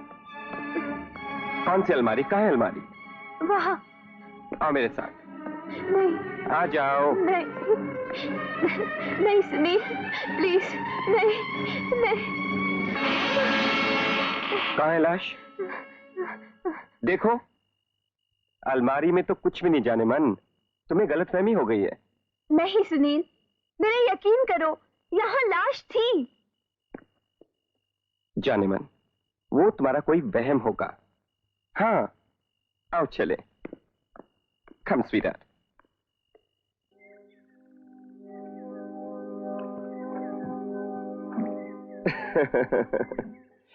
G: कौन सी अलमारी? कहाँ है अलमारी?
A: वहाँ।
G: आओ मेरे साथ।
A: नहीं।
G: आ जाओ।
A: नहीं नहीं सुनील, प्लीज नहीं नहीं।
G: कहाँ है लाश? देखो, अलमारी में तो कुछ भी नहीं। जाने मन, तुम्हें गलतफहमी हो गई है।
A: नहीं सुनील, मेरा यकीन करो, यहाँ लाश थी।
G: जाने मन, वो तुम्हारा कोई वहम होगा। हाँ, आओ चले। कम स्वीटहार्ट।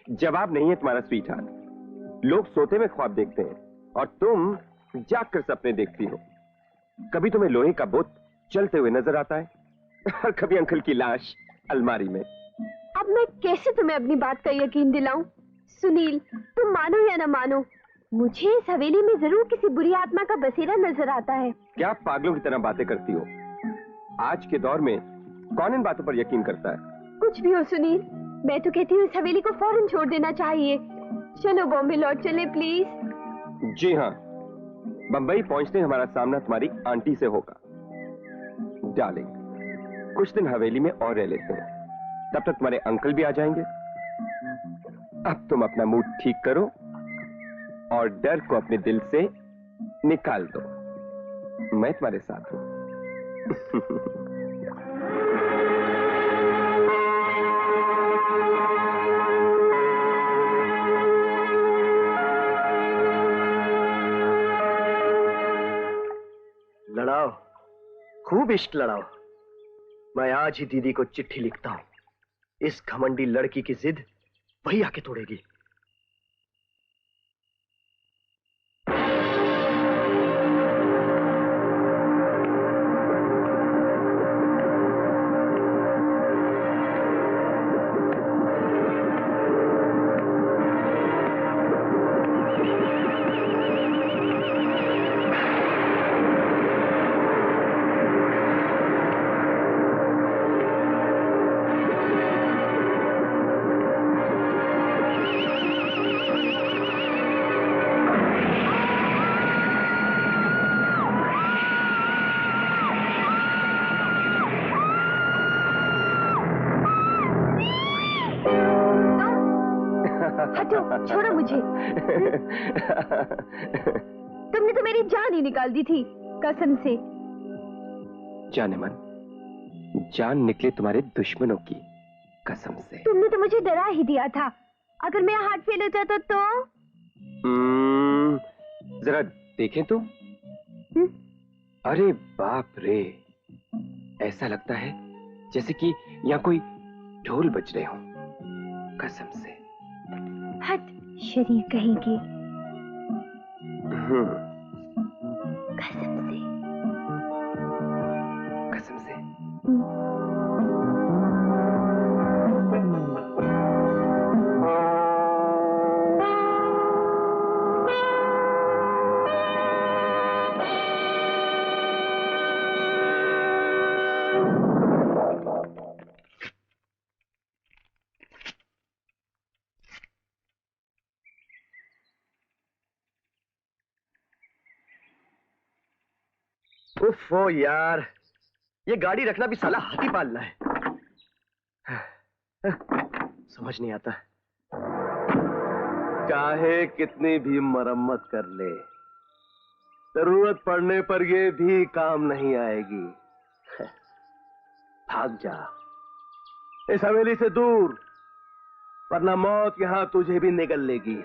G: जवाब नहीं है तुम्हारा स्वीटहार्ट। लोग सोते में ख्वाब देखते हैं और तुम जागकर सपने देखती हो। कभी तुम्हें लोहे का बुत चलते हुए नजर आता है और कभी अंकल की लाश अलमारी में।
A: अब मैं कैसे तुम्हें अपनी बात का यकीन दिलाऊं? सुनील, तुम मानो या ना मानो, मुझे इस हवेली में जरूर किसी बुरी आत्मा का बसेरा नजर आता है।
G: क्या पागलों की तरह बातें करती हो? आज के दौर में कौन इन बातों पर यकीन करता है?
A: कुछ भी हो सुनील, मैं तो कहती हूँ इस हवेली को फौरन छोड़ देना चाहिए। चलो बॉम्बे लौट चले प्लीज।
G: जी हाँ, बंबई पहुंचते हमारा सामना तुम्हारी आंटी से होगा। डार्लिंग, कुछ दिन हवेली में और रह लेते हैं, तब तक तुम्हारे अंकल भी आ जाएंगे। अब तुम अपना मूड ठीक करो और डर को अपने दिल से निकाल दो। मैं तुम्हारे साथ हूं।
E: लड़ाओ, खूब इश्क लड़ाओ। मैं आज ही दीदी को चिट्ठी लिखता हूं। इस घमंडी लड़की की जिद वही आके तोड़ेगी।
A: छोड़ो मुझे। तुमने तो मेरी जान ही निकाल दी थी, कसम से।
G: जाने मन, जान निकले तुम्हारे दुश्मनों की कसम से।
A: तुमने तो मुझे डरा ही दिया था, अगर मेरा हार्ट फेल हो जाता तो।
G: जरा देखें तो। अरे बाप रे, ऐसा लगता है जैसे कि यहाँ कोई ढोल बज रहे हो, कसम से।
A: हट, शरीर कहेंगे। कसम से,
G: कसम से।
E: उफ, ओ यार, ये गाड़ी रखना भी साला हाथी पालना है। समझ नहीं आता।
H: चाहे कितनी भी मरम्मत कर ले, जरूरत पड़ने पर ये भी काम नहीं आएगी। भाग जा इस हवेली से दूर, वरना मौत यहां तुझे भी निगल लेगी।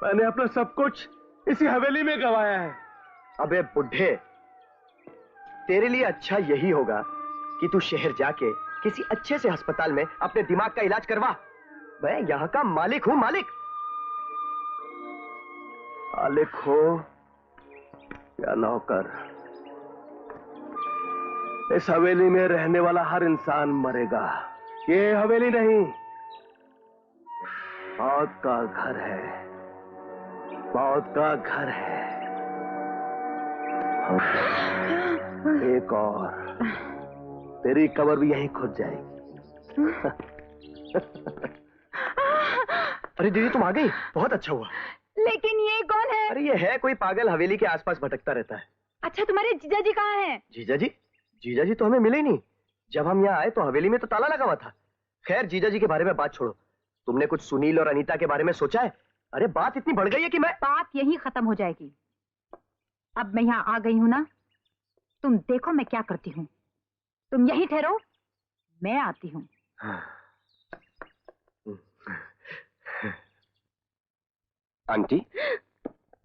H: मैंने अपना सब कुछ इसी हवेली में गंवाया है।
E: अबे बुढ़े, तेरे लिए अच्छा यही होगा कि तू शहर जाके किसी अच्छे से अस्पताल में अपने दिमाग का इलाज करवा। मैं यहाँ का मालिक हूँ, मालिक।
H: मालिक हो या नौकर, इस हवेली में रहने वाला हर इंसान मरेगा। ये हवेली नहीं, मौत का घर है, मौत का घर है। एक और, तेरी कब्र भी यहीं खुद जाएगी।
E: अरे दीदी, तुम आ गई, बहुत अच्छा हुआ।
A: लेकिन ये कौन है?
E: अरे ये है कोई पागल, हवेली के आसपास भटकता रहता है।
A: अच्छा, तुम्हारे जीजा जी कहाँ हैं?
E: जीजा जी? जीजा जी तो हमें मिले ही नहीं। जब हम यहाँ आए तो हवेली में तो ताला लगा हुआ था। खैर, जीजा जी के बारे में बात छोड़ो, तुमने कुछ सुनील और अनीता के बारे में सोचा है? अरे बात इतनी बढ़ गई है कि मैं...
C: बात यहीं खत्म हो जाएगी। अब मैं यहाँ आ गई हूँ ना, तुम देखो मैं क्या करती हूँ। तुम यहीं ठहरो, मैं आती हूँ।
G: आंटी,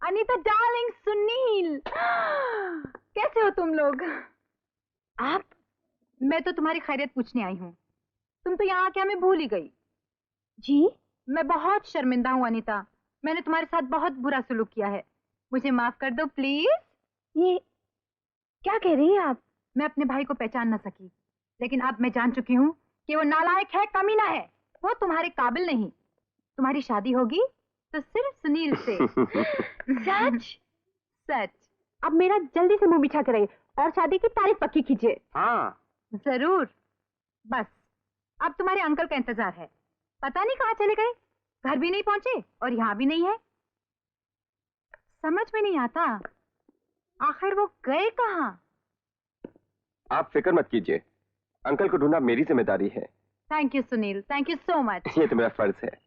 C: अनीता डार्लिंग, सुनील, कैसे हो तुम लोग? आप? मैं तो तुम्हारी खैरियत पूछने आई हूँ। तुम तो यहाँ आके हमें भूल ही गई।
A: जी?
C: मैं बहुत शर्मिंदा हूँ अनीता, मैंने तुम्हारे साथ बहुत बुरा सलूक किया है, मुझे माफ कर दो प्लीज।
A: ये क्या कह रही हैं आप?
C: मैं अपने भाई को पहचान न सकी, लेकिन अब मैं जान चुकी हूँ कि वो नालायक है, कमीना है, वो तुम्हारे काबिल नहीं। तुम्हारी शादी होगी तो सिर्फ सुनील से।
A: सच?
C: सच।
A: अब मेरा जल्दी से मुंह मीठा कराइए और शादी की तारीख पक्की कीजिए।
H: हाँ
C: जरूर। बस अब तुम्हारे अंकल का इंतजार है, पता नहीं कहाँ चले गए, घर भी नहीं पहुंचे और यहाँ भी नहीं है। समझ में नहीं आता आखिर वो गए कहाँ।
G: आप फिक्र मत कीजिए, अंकल को ढूंढना मेरी जिम्मेदारी है।
C: Thank you Sunil, thank you so much.
G: ये तो मेरा फर्ज है।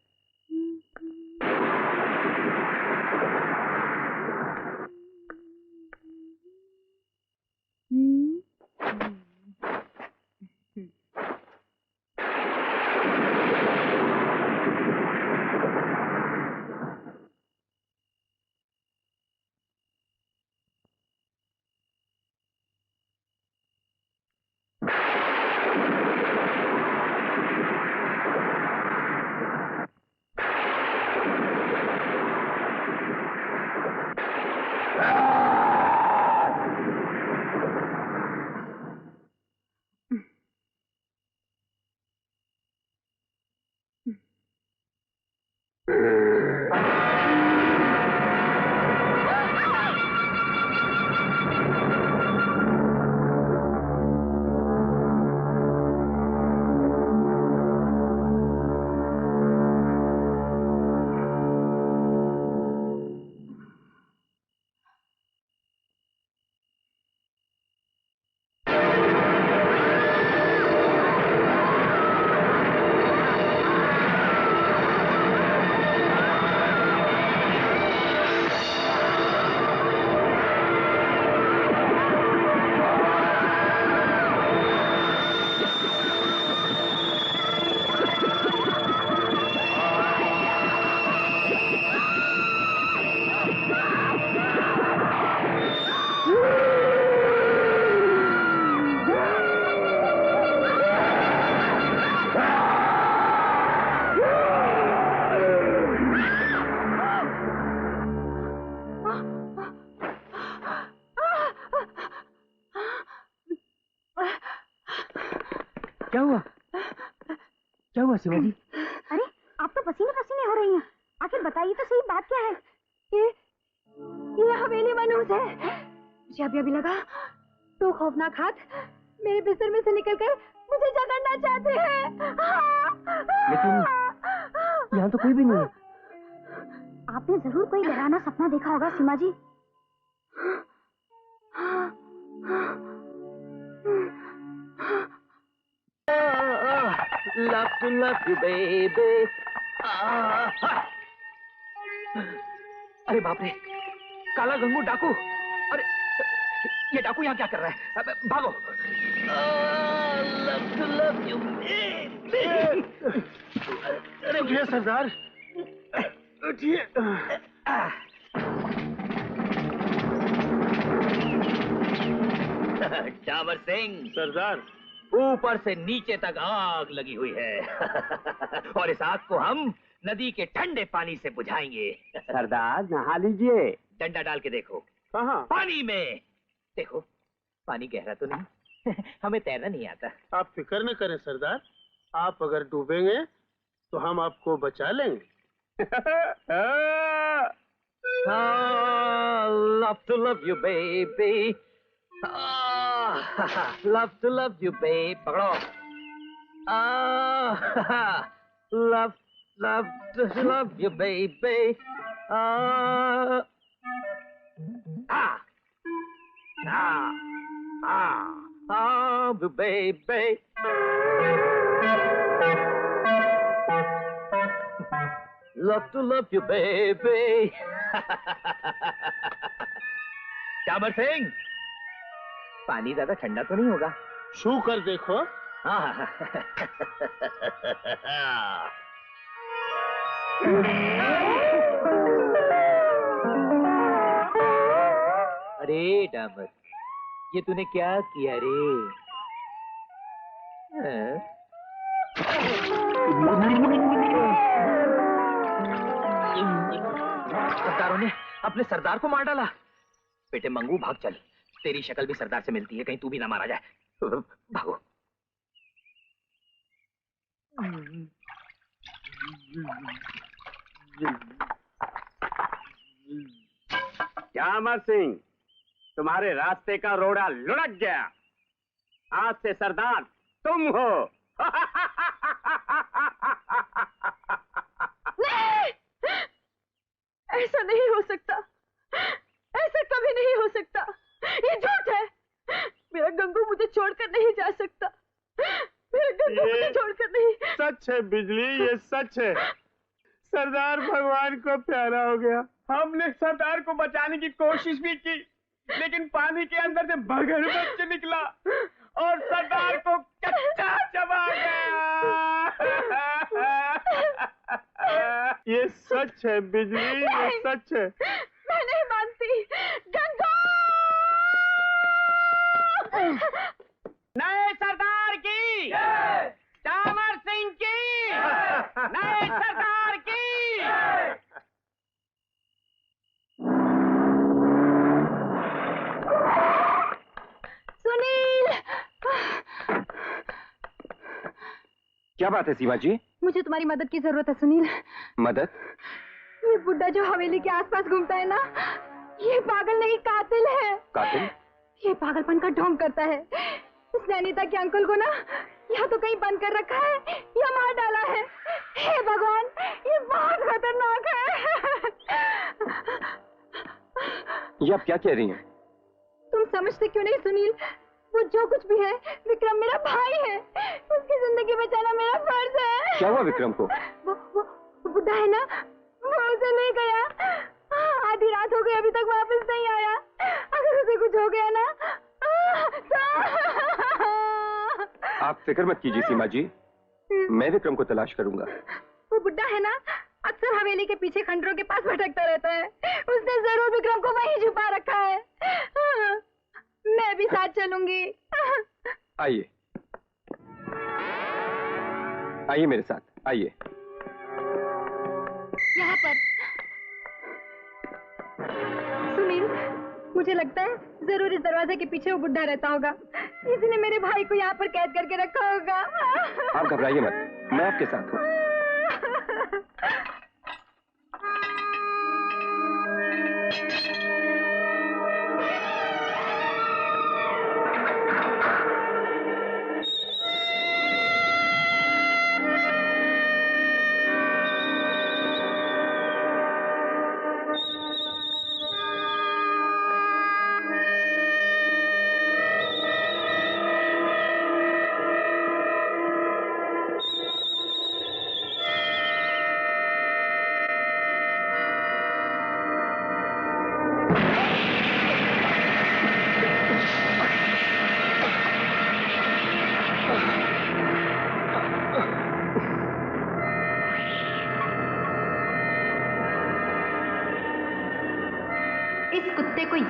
B: क्या हुआ? क्या हुआ सीमा जी?
A: अरे आप तो पसीने पसीने हो रही हैं। आखिर बताइए तो सही, बात क्या है? ये हवेली मनहूस है। मुझे अभी लगा तो खौफनाक हाथ मेरे बिस्तर में से निकलकर मुझे जगाना चाहते हैं।
B: लेकिन यहाँ तो कोई भी नहीं है।
A: आपने जरूर कोई डरावना सपना देखा होगा सीमा जी।
F: Love to love you, baby. अरे बाप रे, काला गंगू डाकू। अरे ये डाकू यहाँ क्या कर रहा है? भागो। Love to love you, baby.
H: अरे उठिए सरदार, उठिए।
F: चावर सिंह
H: सरदार,
F: ऊपर से नीचे तक आग लगी हुई है और इस आग को हम नदी के ठंडे पानी से बुझाएंगे।
H: सरदार नहा लीजिए।
F: डंडा डाल के देखो।
H: कहाँ?
F: पानी में। देखो पानी गहरा तो नहीं हमें तैरना नहीं आता।
H: आप फिक्र न करें सरदार, आप अगर डूबेंगे तो हम आपको बचा लेंगे।
F: Love to love you, baby. Love to love you, babe. पकड़ो। Love to love you, baby. Baby. Love to love you, baby. चाबर Singh, पानी ज्यादा ठंडा तो नहीं होगा?
H: छू कर देखो।
F: अरे डामर, ये तूने क्या किया रे? सरदारों ने अपने सरदार को मार डाला। बेटे मंगू भाग चल, तेरी शक्ल भी सरदार से मिलती है, कहीं तू भी ना मारा जाए। भागो।
H: चामर सिंह, तुम्हारे रास्ते का रोड़ा लुढ़क गया। आज से सरदार तुम हो।
A: नहीं! ऐसा नहीं हो सकता, ऐसा कभी नहीं हो सकता। ये झूठ है। मेरा गंगू मुझे छोड़कर नहीं जा सकता। मेरा गंगू मुझे छोड़कर नहीं।
H: सच है बिजली, ये सच है। सरदार भगवान को प्यारा हो गया। हमने सरदार को बचाने की कोशिश भी की, लेकिन पानी के अंदर से मगरमच्छ निकला और सरदार को कच्चा चबा गया। ये सच है बिजली, ये सच है।
A: मैं नहीं मानती। गंगू!
I: नए सरदार की, चामर सिंह की, नए सरदार की।
A: सुनील!
G: क्या बात है सीमा जी?
A: मुझे तुम्हारी मदद की जरूरत है सुनील।
G: मदद?
A: ये बुड्ढा जो हवेली के आसपास घूमता है ना, ये पागल नहीं कातिल है।
G: कातिल?
A: ये पागलपन का ढोंग करता है। इसने अनीता के अंकल को ना या तो कहीं बंद कर रखा है या मार डाला है। हे भगवान, ये बहुत खतरनाक है।
G: ये आप क्या कह रही हैं?
A: तुम समझते क्यों नहीं सुनील? वो जो कुछ भी है, विक्रम मेरा भाई है। उसकी जिंदगी बचाना मेरा फर्ज है।
G: क्या हुआ विक्रम को?
A: वो बुड्ढा है ना, वो उसे ले गया। आधी रात हो गई, अभी तक वापस नहीं आया। अगर उसे कुछ हो गया ना
G: आप फिक्र मत कीजिए सीमा जी, मैं विक्रम को तलाश करूंगा।
A: वो बुड्ढा है ना, अक्सर हवेली के पीछे खंडरों के पास भटकता रहता है। उसने जरूर विक्रम को वहीं छुपा रखा है। मैं भी साथ चलूंगी।
G: आइए आइए मेरे साथ, आइए।
A: यहाँ पर। सुनील,
C: मुझे लगता है जरूर इस दरवाजे के पीछे वो बुढ़ा रहता होगा। किसी ने मेरे भाई को यहाँ पर कैद करके रखा होगा।
G: आप घबराइए मत, मैं आपके साथ हूँ।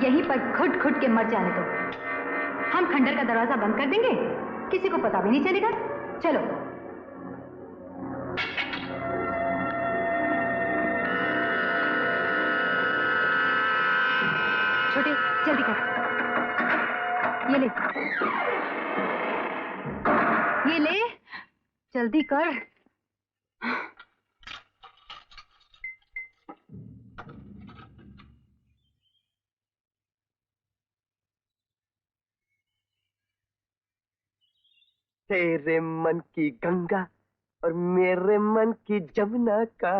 C: यहीं पर घुट घुट के मर जाने दो। हम खंडर का दरवाजा बंद कर देंगे, किसी को पता भी नहीं चलेगा। चलो। छोटे जल्दी कर, ये ले, ये ले, जल्दी कर।
E: तेरे मन की गंगा और मेरे मन की जमुना का,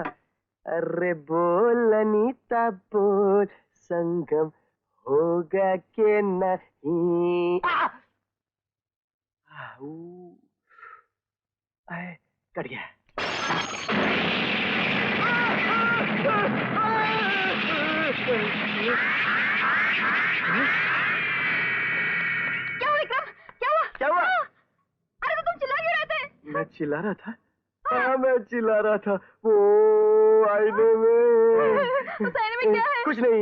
E: अरे बोल अनीता बोल, संगम होगा के नहीं। कट गया।
A: क्या हुआ विक्रम? क्या हुआ?
E: क्या हुआ?
A: अरे तो तुम चिल्ला क्यों रहे थे?
E: मैं चिल्ला रहा था। हाँ मैं चिल्ला रहा था। वो आईने में।
A: उस आईने में क्या है?
E: कुछ नहीं।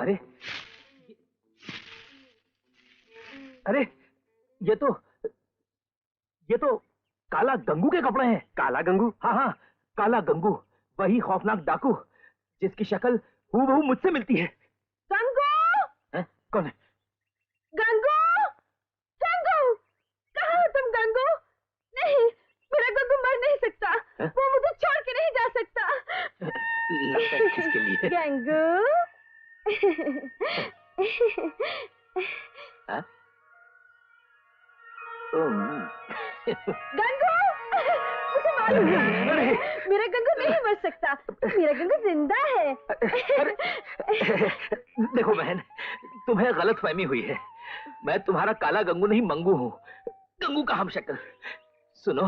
F: अरे अरे ये तो काला गंगू के कपड़े हैं।
E: काला गंगू?
F: हाँ हाँ, काला गंगू, वही खौफनाक डाकू जिसकी शक्ल हूबहू मुझसे मिलती है।
A: गंगू?
F: कौन है?
A: गंगू, गंगू, कहाँ हो तुम गंगू? नहीं, मेरा गंगू मर नहीं सकता। वो मुझे छोड़ के नहीं जा सकता।
F: लगता है किसके लिए?
A: गंगू? गंगू, मुझे मालूम है, मेरा गंगू नहीं मर सकता। मेरा गंगू जिंदा है।
F: देखो बहन, तुम्हें गलतफहमी हुई है। मैं तुम्हारा काला गंगू नहीं, मंगू हूँ, गंगू का हमशक्ल। सुनो,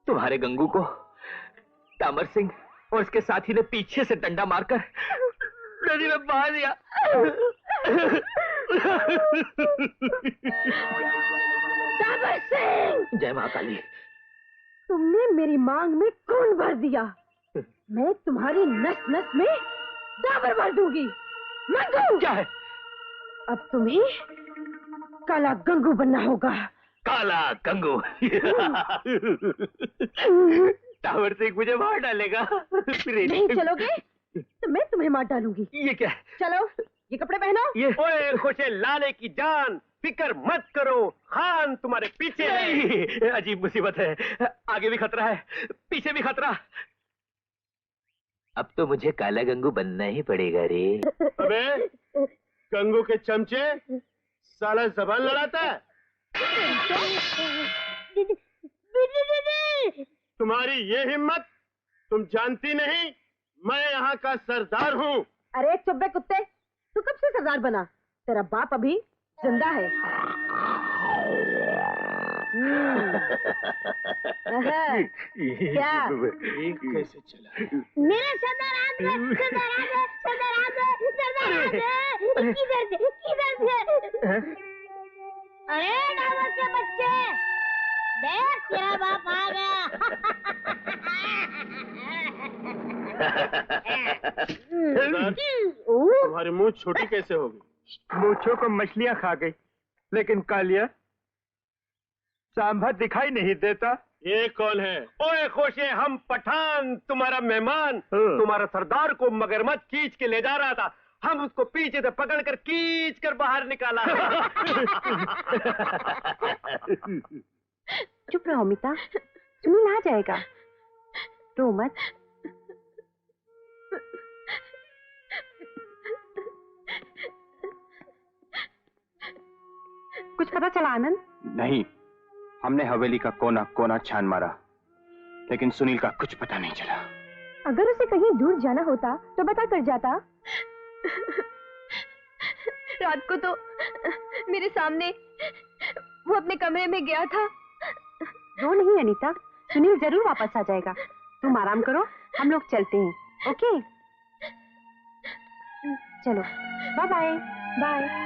F: तुम्हारे गंगू को तामर सिंह और उसके साथी ने पीछे से डंडा मारकर नदी में बहा दिया।
A: तामर सिंह!
F: जय महाकाली।
A: तुमने मेरी मांग में खून भर दिया। मैं तुम्हारी नस नस में दावर भर दूंगी। मंगू!
F: क्या है?
A: अब तुम्हें काला गंगू बनना होगा।
F: काला गंगू। तावर सिंह मुझे मार डालेगा।
A: नहीं चलोगे तो मैं तुम्हें मार डालूंगी।
F: ये क्या है?
A: चलो, ये कपड़े पहनो।
F: ये
H: ओए खुशे लाले की जान, फिक्र मत करो, खान तुम्हारे पीछे है।
F: अजीब मुसीबत है, आगे भी खतरा है, पीछे भी खतरा। अब तो मुझे काला गंगू बनना ही पड़ेगा रे।
H: अबे गंगू के चमचे, साला जबान लड़ाता है। तुम्हारी ये हिम्मत, तुम जानती नहीं मैं यहाँ का सरदार हूँ।
A: अरे चुप बे कुत्ते, तू कब से सरदार बना? तेरा बाप अभी जिंदा है। क्या?
H: कैसे चला?
A: मेरा सरदार आ गया, सरदार आ गया, सरदार आ गया, सरदार आ गया। किधर से? किधर से? अरे डावर के बच्चे, देख तेरा बाप आ गया।
H: तुम्हारी मुंह छोटी कैसे होगी?
G: मूंछों को मछलियां खा गई, लेकिन कालिया सांभर दिखाई नहीं देता।
H: ये कौन है?
G: ओए खोशे, हम पठान, तुम्हारा मेहमान। तुम्हारा सरदार को मगरमच्छ खींच के ले जा रहा था, हम उसको पीछे से पकड़कर खींच कर बाहर निकाला।
A: चुप रहो अमिता, सुनील आ जाएगा, रो मत। कुछ पता चला आनंद?
G: नहीं, हमने हवेली का कोना कोना छान मारा, लेकिन सुनील का कुछ पता नहीं चला।
A: अगर उसे कहीं दूर जाना होता तो बता कर जाता। रात को तो मेरे सामने वो अपने कमरे में गया था। रो नहीं अनीता, सुनील जरूर वापस आ जाएगा, तुम आराम करो, हम लोग चलते हैं। ओके चलो, बाय बाय। Bye bye.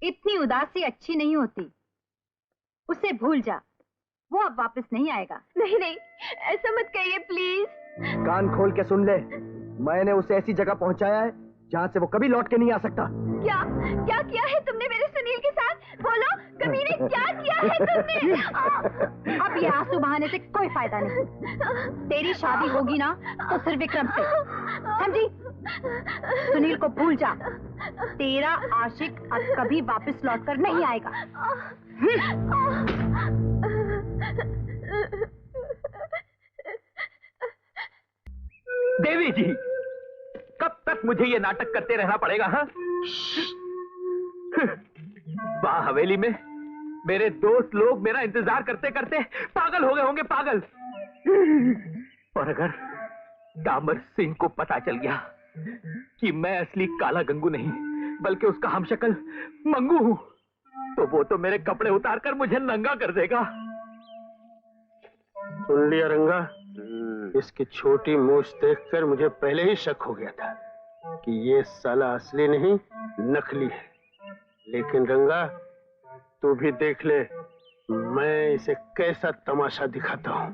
C: इतनी उदासी अच्छी नहीं होती, उसे भूल जा, वो अब वापस नहीं आएगा।
A: नहीं नहीं, ऐसा मत कहिए प्लीज।
E: कान खोल के सुन ले, मैंने उसे ऐसी जगह पहुंचाया है जहां से वो कभी लौट के नहीं आ सकता।
A: क्या क्या किया है तुमने मेरे सुनील के साथ? बोलो कमीने, क्या किया है तुमने?
C: अब ये आंसू बहाने से कोई फायदा नहीं। तेरी शादी होगी ना तो सिर्फ विक्रम से, समझी? सुनील को भूल जा, तेरा आशिक अब कभी वापस लौटकर नहीं आएगा।
F: देवी जी, कब तक मुझे ये नाटक करते रहना पड़ेगा? हाँ, वहां हवेली में मेरे दोस्त लोग मेरा इंतजार करते करते पागल हो गए होंगे, पागल। और अगर डामर सिंह को पता चल गया कि मैं असली काला गंगू नहीं बल्कि उसका हमशक्ल मंगू हूं, तो वो तो मेरे कपड़े उतार कर मुझे नंगा कर देगा।
H: सुन लिया रंगा, इसकी छोटी मूछ देखकर मुझे पहले ही शक हो गया था कि ये साला असली नहीं नकली है। लेकिन रंगा, तू भी देख ले, मैं इसे कैसा तमाशा दिखाता हूं।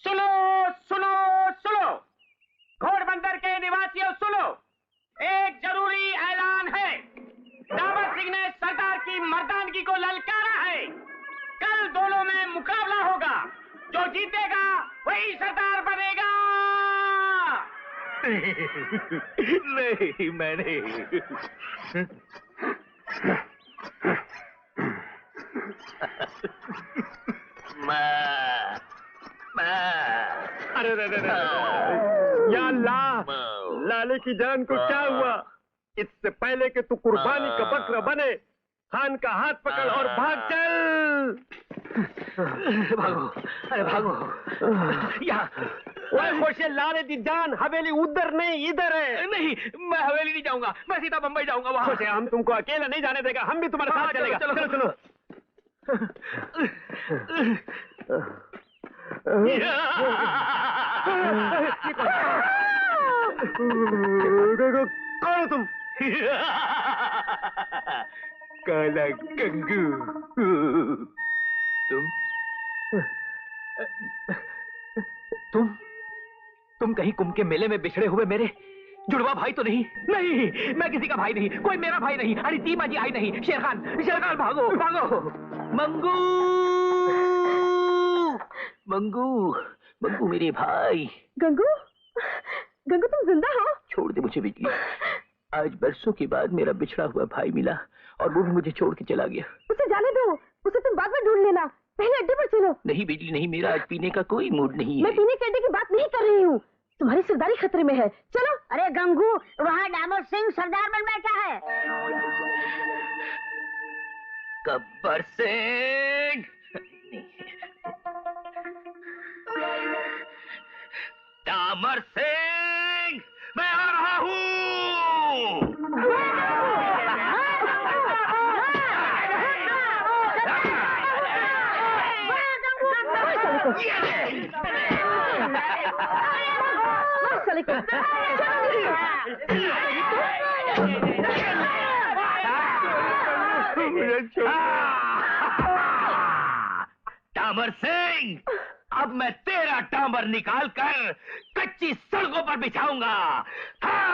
I: सुनो सुनो सुनो, घोड़बंदर के निवासियों सुनो, एक जरूरी ऐलान है। डामर सिंह ने सरदार की मर्दानगी को ललकारा है। कल दोनों में मुकाबला होगा, जो जीतेगा वही सरदार बनेगा।
F: नहीं, मैं नहीं।
G: अरे या अल्लाह, लाले की जान को क्या हुआ? इससे पहले कि तू कुर्बानी का बकरा बने, खान का हाथ पकड़ और भाग चल।
F: भागो, अरे भागो।
G: ओए खोशे, लाले दी जान, हवेली उधर नहीं इधर है।
F: नहीं, मैं हवेली नहीं जाऊंगा, मैं सीधा बंबई जाऊंगा। वहां
G: खोशे, हम तुमको अकेला नहीं जाने देगा, हम भी तुम्हारे साथ चलेगा।
F: चलो चलो
G: चलो। कौन हो तुम?
F: काला गंगू। तुम कहीं कुंभ के मेले में बिछड़े हुए मेरे जुड़वा भाई तो नहीं? नहीं, मैं किसी का भाई नहीं, कोई मेरा भाई नहीं। अरे तीमा जी आई नहीं। शेरखान, शेरखान, भागो भागो। मंगू, मंगू, मंगू मेरे भाई।
A: गंगू, गंगू तुम जिंदा हो?
F: छोड़ दे मुझे बिजली, आज बरसों के बाद मेरा बिछड़ा हुआ भाई मिला और वो भी मुझे छोड़ के चला गया।
A: उसे जाने दो, उसे तुम बाद में ढूंढ लेना, पहले अड्डे पर चलो।
F: नहीं बिजली नहीं, मेरा आज पीने का कोई मूड नहीं
A: मैं
F: है।
A: पीने के अड्डे की बात नहीं कर रही हूँ, तुम्हारी सरदारी खतरे में है, चलो।
C: अरे गंगू, वहाँ डामर सिंह सरदार बन बैठा है।
F: गब्बर सिंह, डामर सिंह, मैं आ रहा हूँ। डामर सिंह, अब मैं तेरा डामर निकाल कर कच्ची सड़कों पर बिछाऊंगा। हाँ।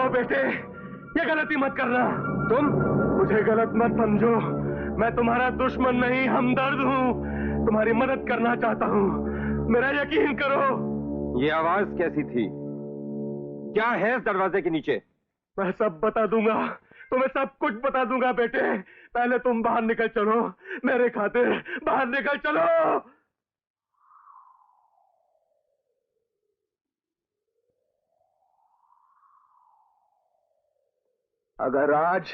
K: बेटे, ये गलती मत करना। तुम मुझे गलत मत समझो, मैं तुम्हारा दुश्मन नहीं, हमदर्द हूँ, तुम्हारी मदद करना चाहता हूँ, मेरा यकीन करो।
G: ये आवाज कैसी थी? क्या है इस दरवाजे के नीचे?
K: मैं सब बता दूंगा, तुम्हें सब कुछ बता दूंगा बेटे। पहले तुम बाहर निकल चलो, मेरे खातिर बाहर निकल चलो। अगर आज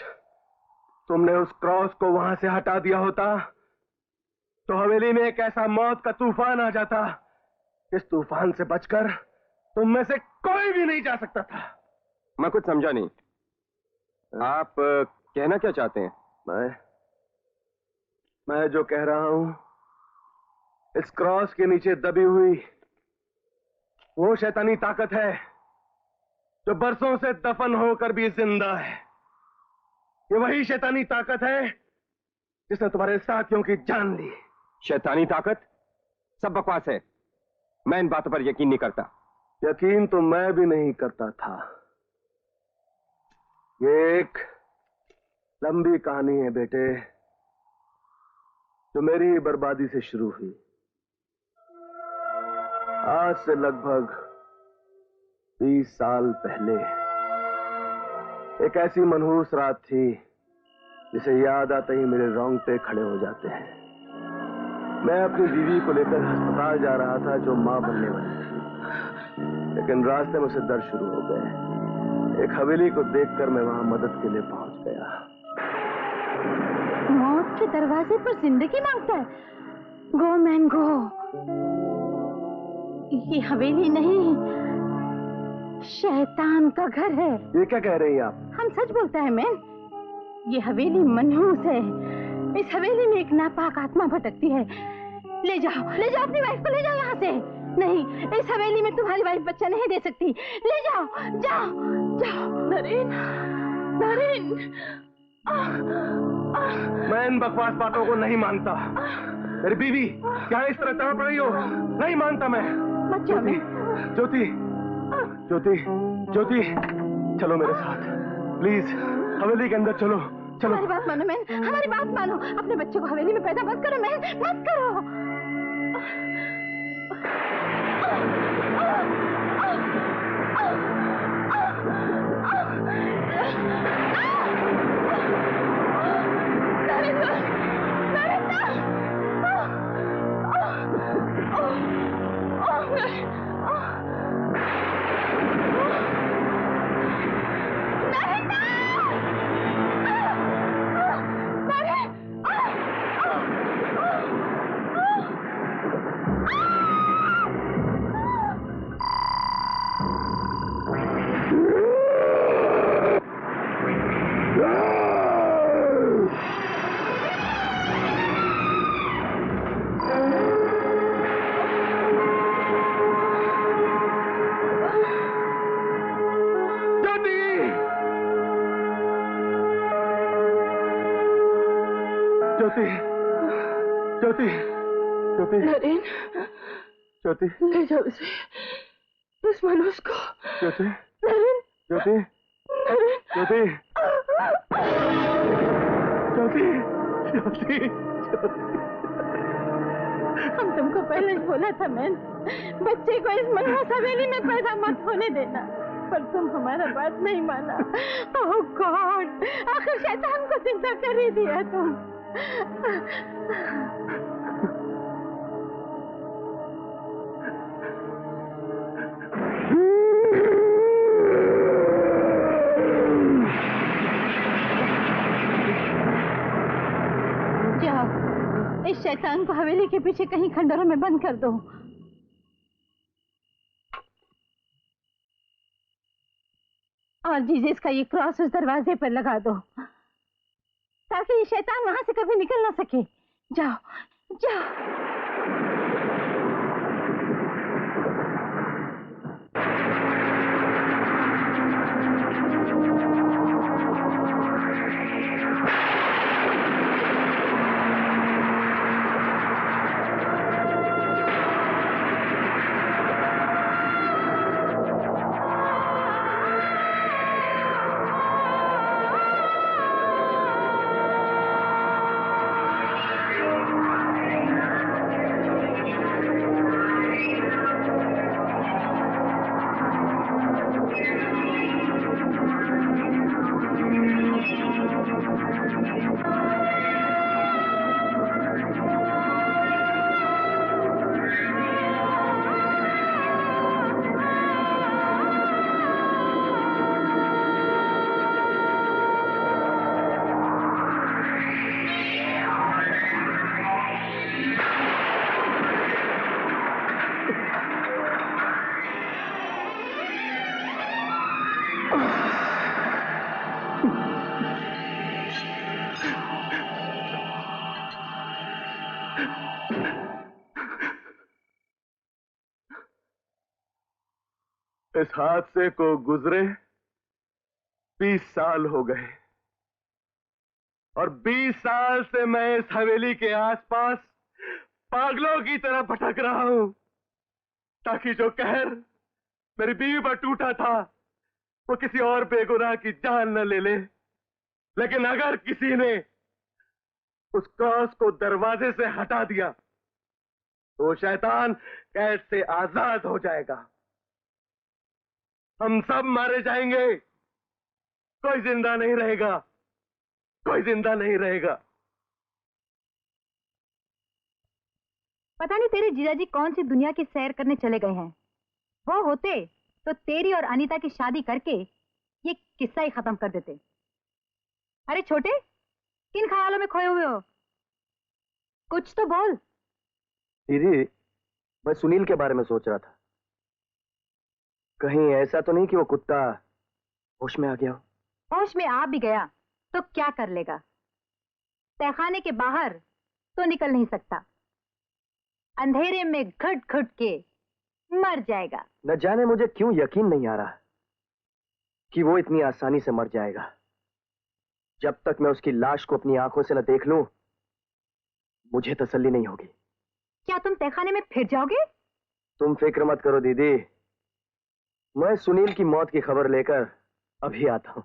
K: तुमने उस क्रॉस को वहां से हटा दिया होता तो हवेली में एक ऐसा मौत का तूफान आ जाता, इस तूफान से बचकर तुम में से कोई भी नहीं जा सकता था।
G: मैं कुछ समझा नहीं, आप कहना क्या चाहते हैं?
K: मैं जो कह रहा हूं, इस क्रॉस के नीचे दबी हुई वो शैतानी ताकत है जो बरसों से दफन होकर भी जिंदा है। ये वही शैतानी ताकत है जिसने तुम्हारे साथियों की जान ली।
G: शैतानी ताकत? सब बकवास है, मैं इन बातों पर यकीन नहीं करता।
K: यकीन तो मैं भी नहीं करता था। ये एक लंबी कहानी है बेटे, जो मेरी बर्बादी से शुरू हुई। आज से लगभग 20 साल पहले एक ऐसी मनहूस रात थी जिसे याद आते ही मेरे रोंगटे खड़े हो जाते हैं। मैं अपनी बीवी को लेकर अस्पताल जा रहा था जो मां बनने वाली थी, लेकिन रास्ते में उसे दर्द शुरू हो गए। एक हवेली को देखकर मैं वहां मदद के लिए पहुंच गया।
A: मौत के दरवाजे पर जिंदगी मांगता है? गो मैन गो। ये हवेली नहीं, शैतान का घर है।
K: ये क्या कह रही हैं आप?
A: हम सच बोलते हैं मैन। ये हवेली मनहूस है। इस हवेली में एक नापाक आत्मा भटकती है। ले जाओ अपनी वाइफ को ले जाओ यहाँ से। नहीं, इस हवेली में तुम्हारी वाइफ बच्चा नहीं दे सकती। ले जाओ, जाओ जाओ। नरेन, नरेन।
K: मैं इन बकवास बातों को नहीं मानता। मेरी बीवी क्या इस तरह तड़प रही हो? नहीं मानता मैं। ज्योति, ज्योति, ज्योति, ज्योति, चलो मेरे साथ प्लीज। हवेली के अंदर चलो, चलो।
A: हमारी बात मानो मैन, हमारी बात मानो। अपने बच्चे को हवेली में पैदा मत करो मैन, मत करो।
K: ज्योति, ज्योति, ज्योति,
A: नरेन,
K: ज्योति,
A: ले जाओ उसे, उस मनोज को।
K: ज्योति,
A: नरेन,
K: ज्योति,
A: नरेन,
K: ज्योति, ज्योति, ज्योति,
A: हम तुमको पहले ही बोला था मैन, बच्चे को इस मनोज हवेली में पैदा मत होने देना, पर तुम हमारा बात नहीं माना। ओह गॉड, आखिर शैतान को जिंदा कर ही दिया तुम। जाओ, इस शैतान को हवेली के पीछे कहीं खंडरों में बंद कर दो। और जीसस का ये क्रॉस उस दरवाजे पर लगा दो, ताकि ये शैतान वहां से कभी निकल ना सके। जाओ, जाओ।
K: इस हादसे को गुजरे 20 साल हो गए और 20 साल से मैं इस हवेली के आसपास पागलों की तरह भटक रहा हूं, ताकि जो कहर मेरी बीवी पर टूटा था वो किसी और बेगुनाह की जान न ले ले। लेकिन अगर किसी ने उस क्रॉस को दरवाजे से हटा दिया तो शैतान कैद से आजाद हो जाएगा। हम सब मारे जाएंगे, कोई जिंदा नहीं रहेगा, कोई जिंदा नहीं रहेगा।
C: पता नहीं तेरे जीजाजी कौन सी दुनिया की सैर करने चले गए हैं। वो होते तो तेरी और अनीता की शादी करके ये किस्सा ही खत्म कर देते। अरे छोटे, किन ख्यालों में खोए हुए हो? कुछ तो बोल।
K: दीदी, मैं सुनील के बारे में सोच रहा था, कहीं ऐसा तो नहीं कि वो कुत्ता होश में आ गया हो।
C: होश में आ भी गया तो क्या कर लेगा? तहखाने के बाहर तो निकल नहीं सकता, अंधेरे में घुट घुट के मर जाएगा।
K: न जाने मुझे क्यों यकीन नहीं आ रहा कि वो इतनी आसानी से मर जाएगा। जब तक मैं उसकी लाश को अपनी आंखों से न देख लूं, मुझे तसल्ली नहीं होगी।
C: क्या तुम तहखाने में फिर जाओगे?
K: तुम फिक्र मत करो दीदी, मैं सुनील की मौत की खबर लेकर अभी आता हूं।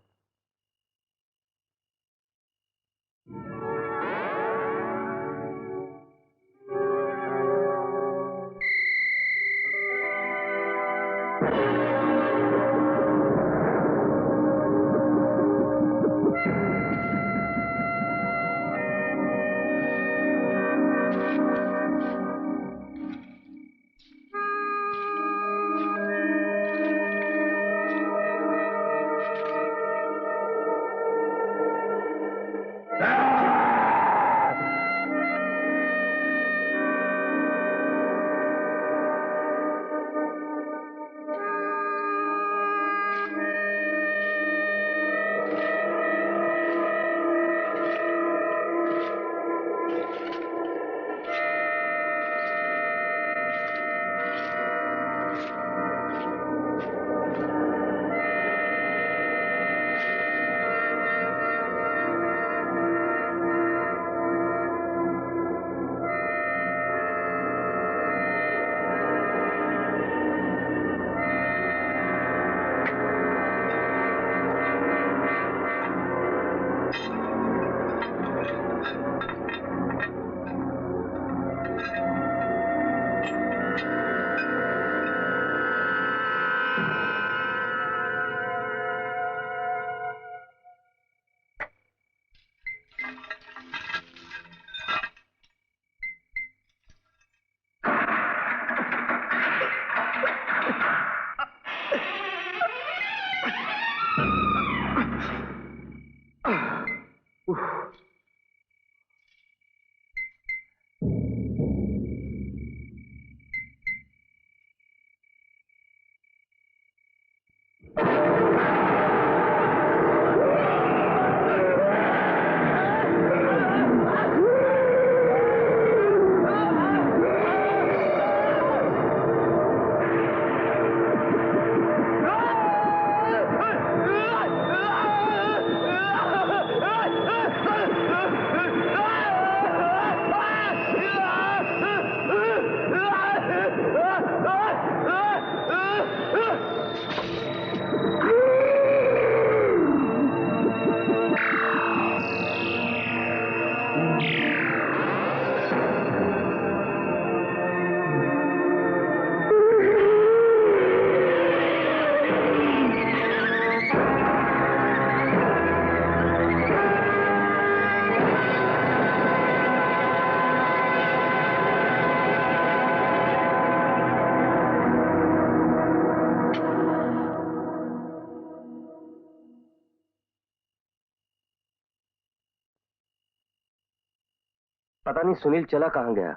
E: पता नहीं सुनील चला कहां गया।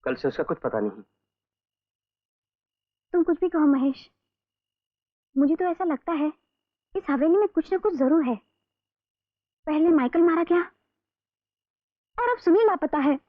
E: कल से उसका कुछ पता नहीं।
A: तुम कुछ भी कहो महेश, मुझे तो ऐसा लगता है इस हवेली में कुछ ना कुछ जरूर है। पहले माइकल मारा गया और अब सुनील लापता है।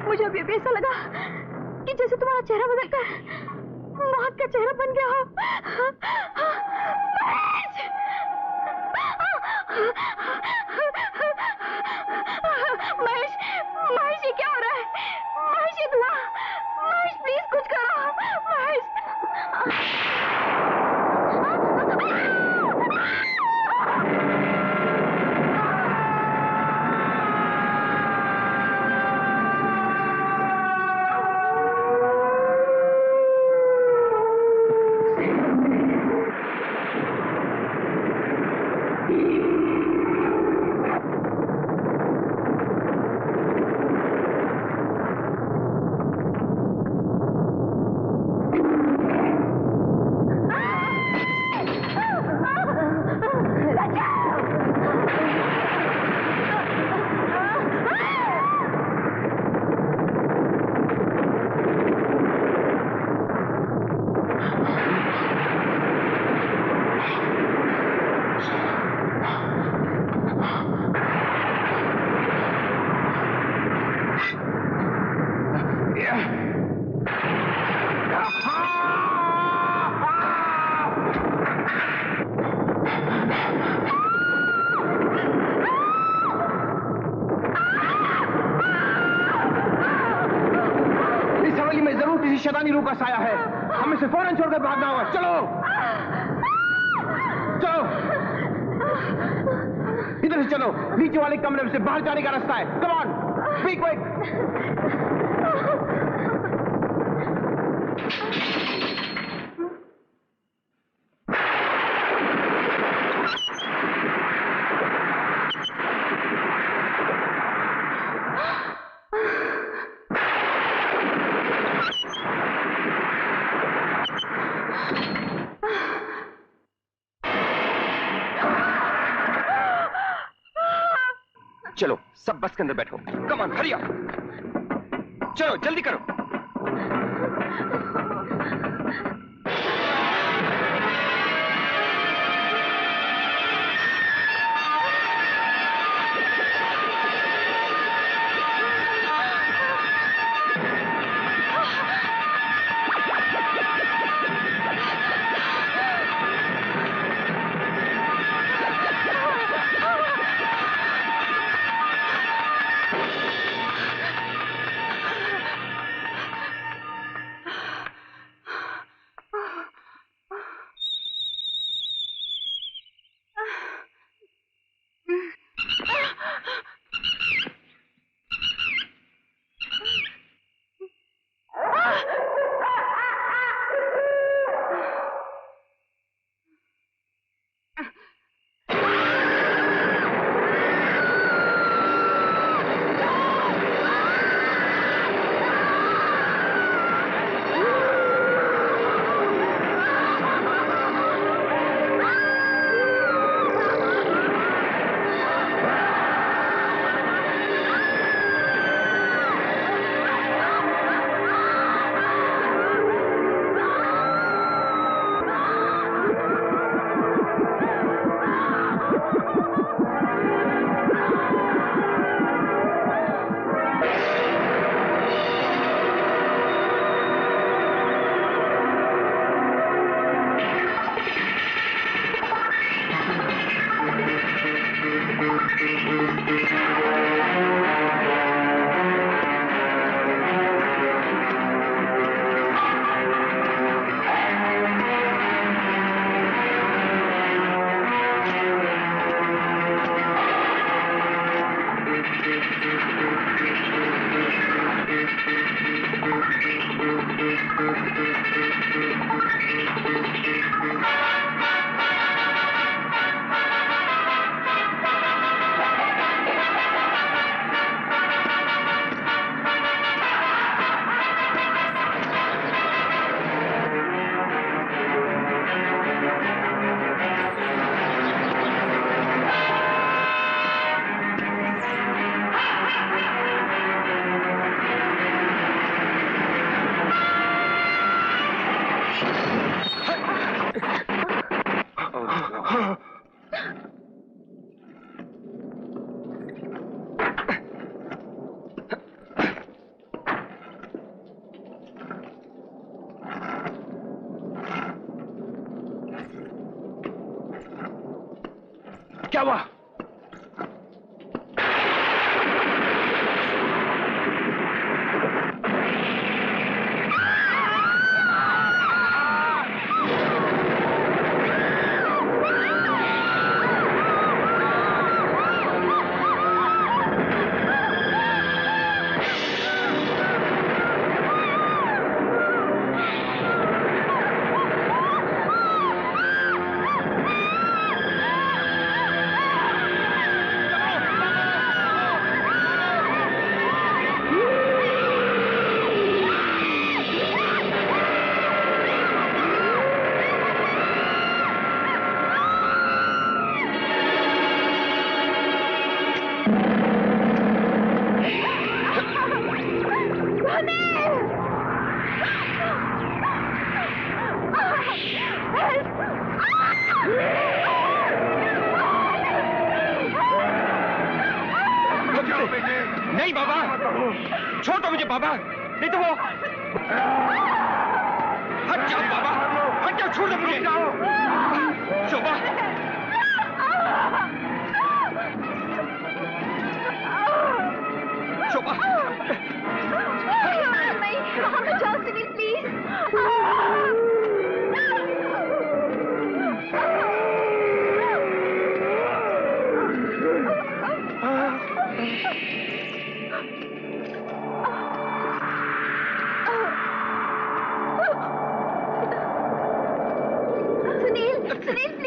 A: मुझे अभी भी ऐसा लगा कि जैसे तुम्हारा चेहरा बदलकर महक का चेहरा बन गया हो। महेश, महेश ये क्या हो रहा है? महेश ये धुआं, महेश प्लीज कुछ करो। महेश
G: शैतानी रूह का साया है। हमें से फौरन छोड़कर भागना होगा। चलो चलो, इधर से चलो। नीचे वाले कमरे से बाहर जाने का रास्ता है। Come on, quick quick. चलो सब बस के अंदर बैठो। Come on, hurry up. चलो जल्दी करो। क्या हुआ? नहीं बाबा, छोड़ दो मुझे बाबा, नहीं तो वो हट जाओ बाबा, हट जाओ, छोड़ दो मुझे। शोभा, शोभा,
A: नहीं, वहाँ पे जाओ सुनील प्लीज। सुनील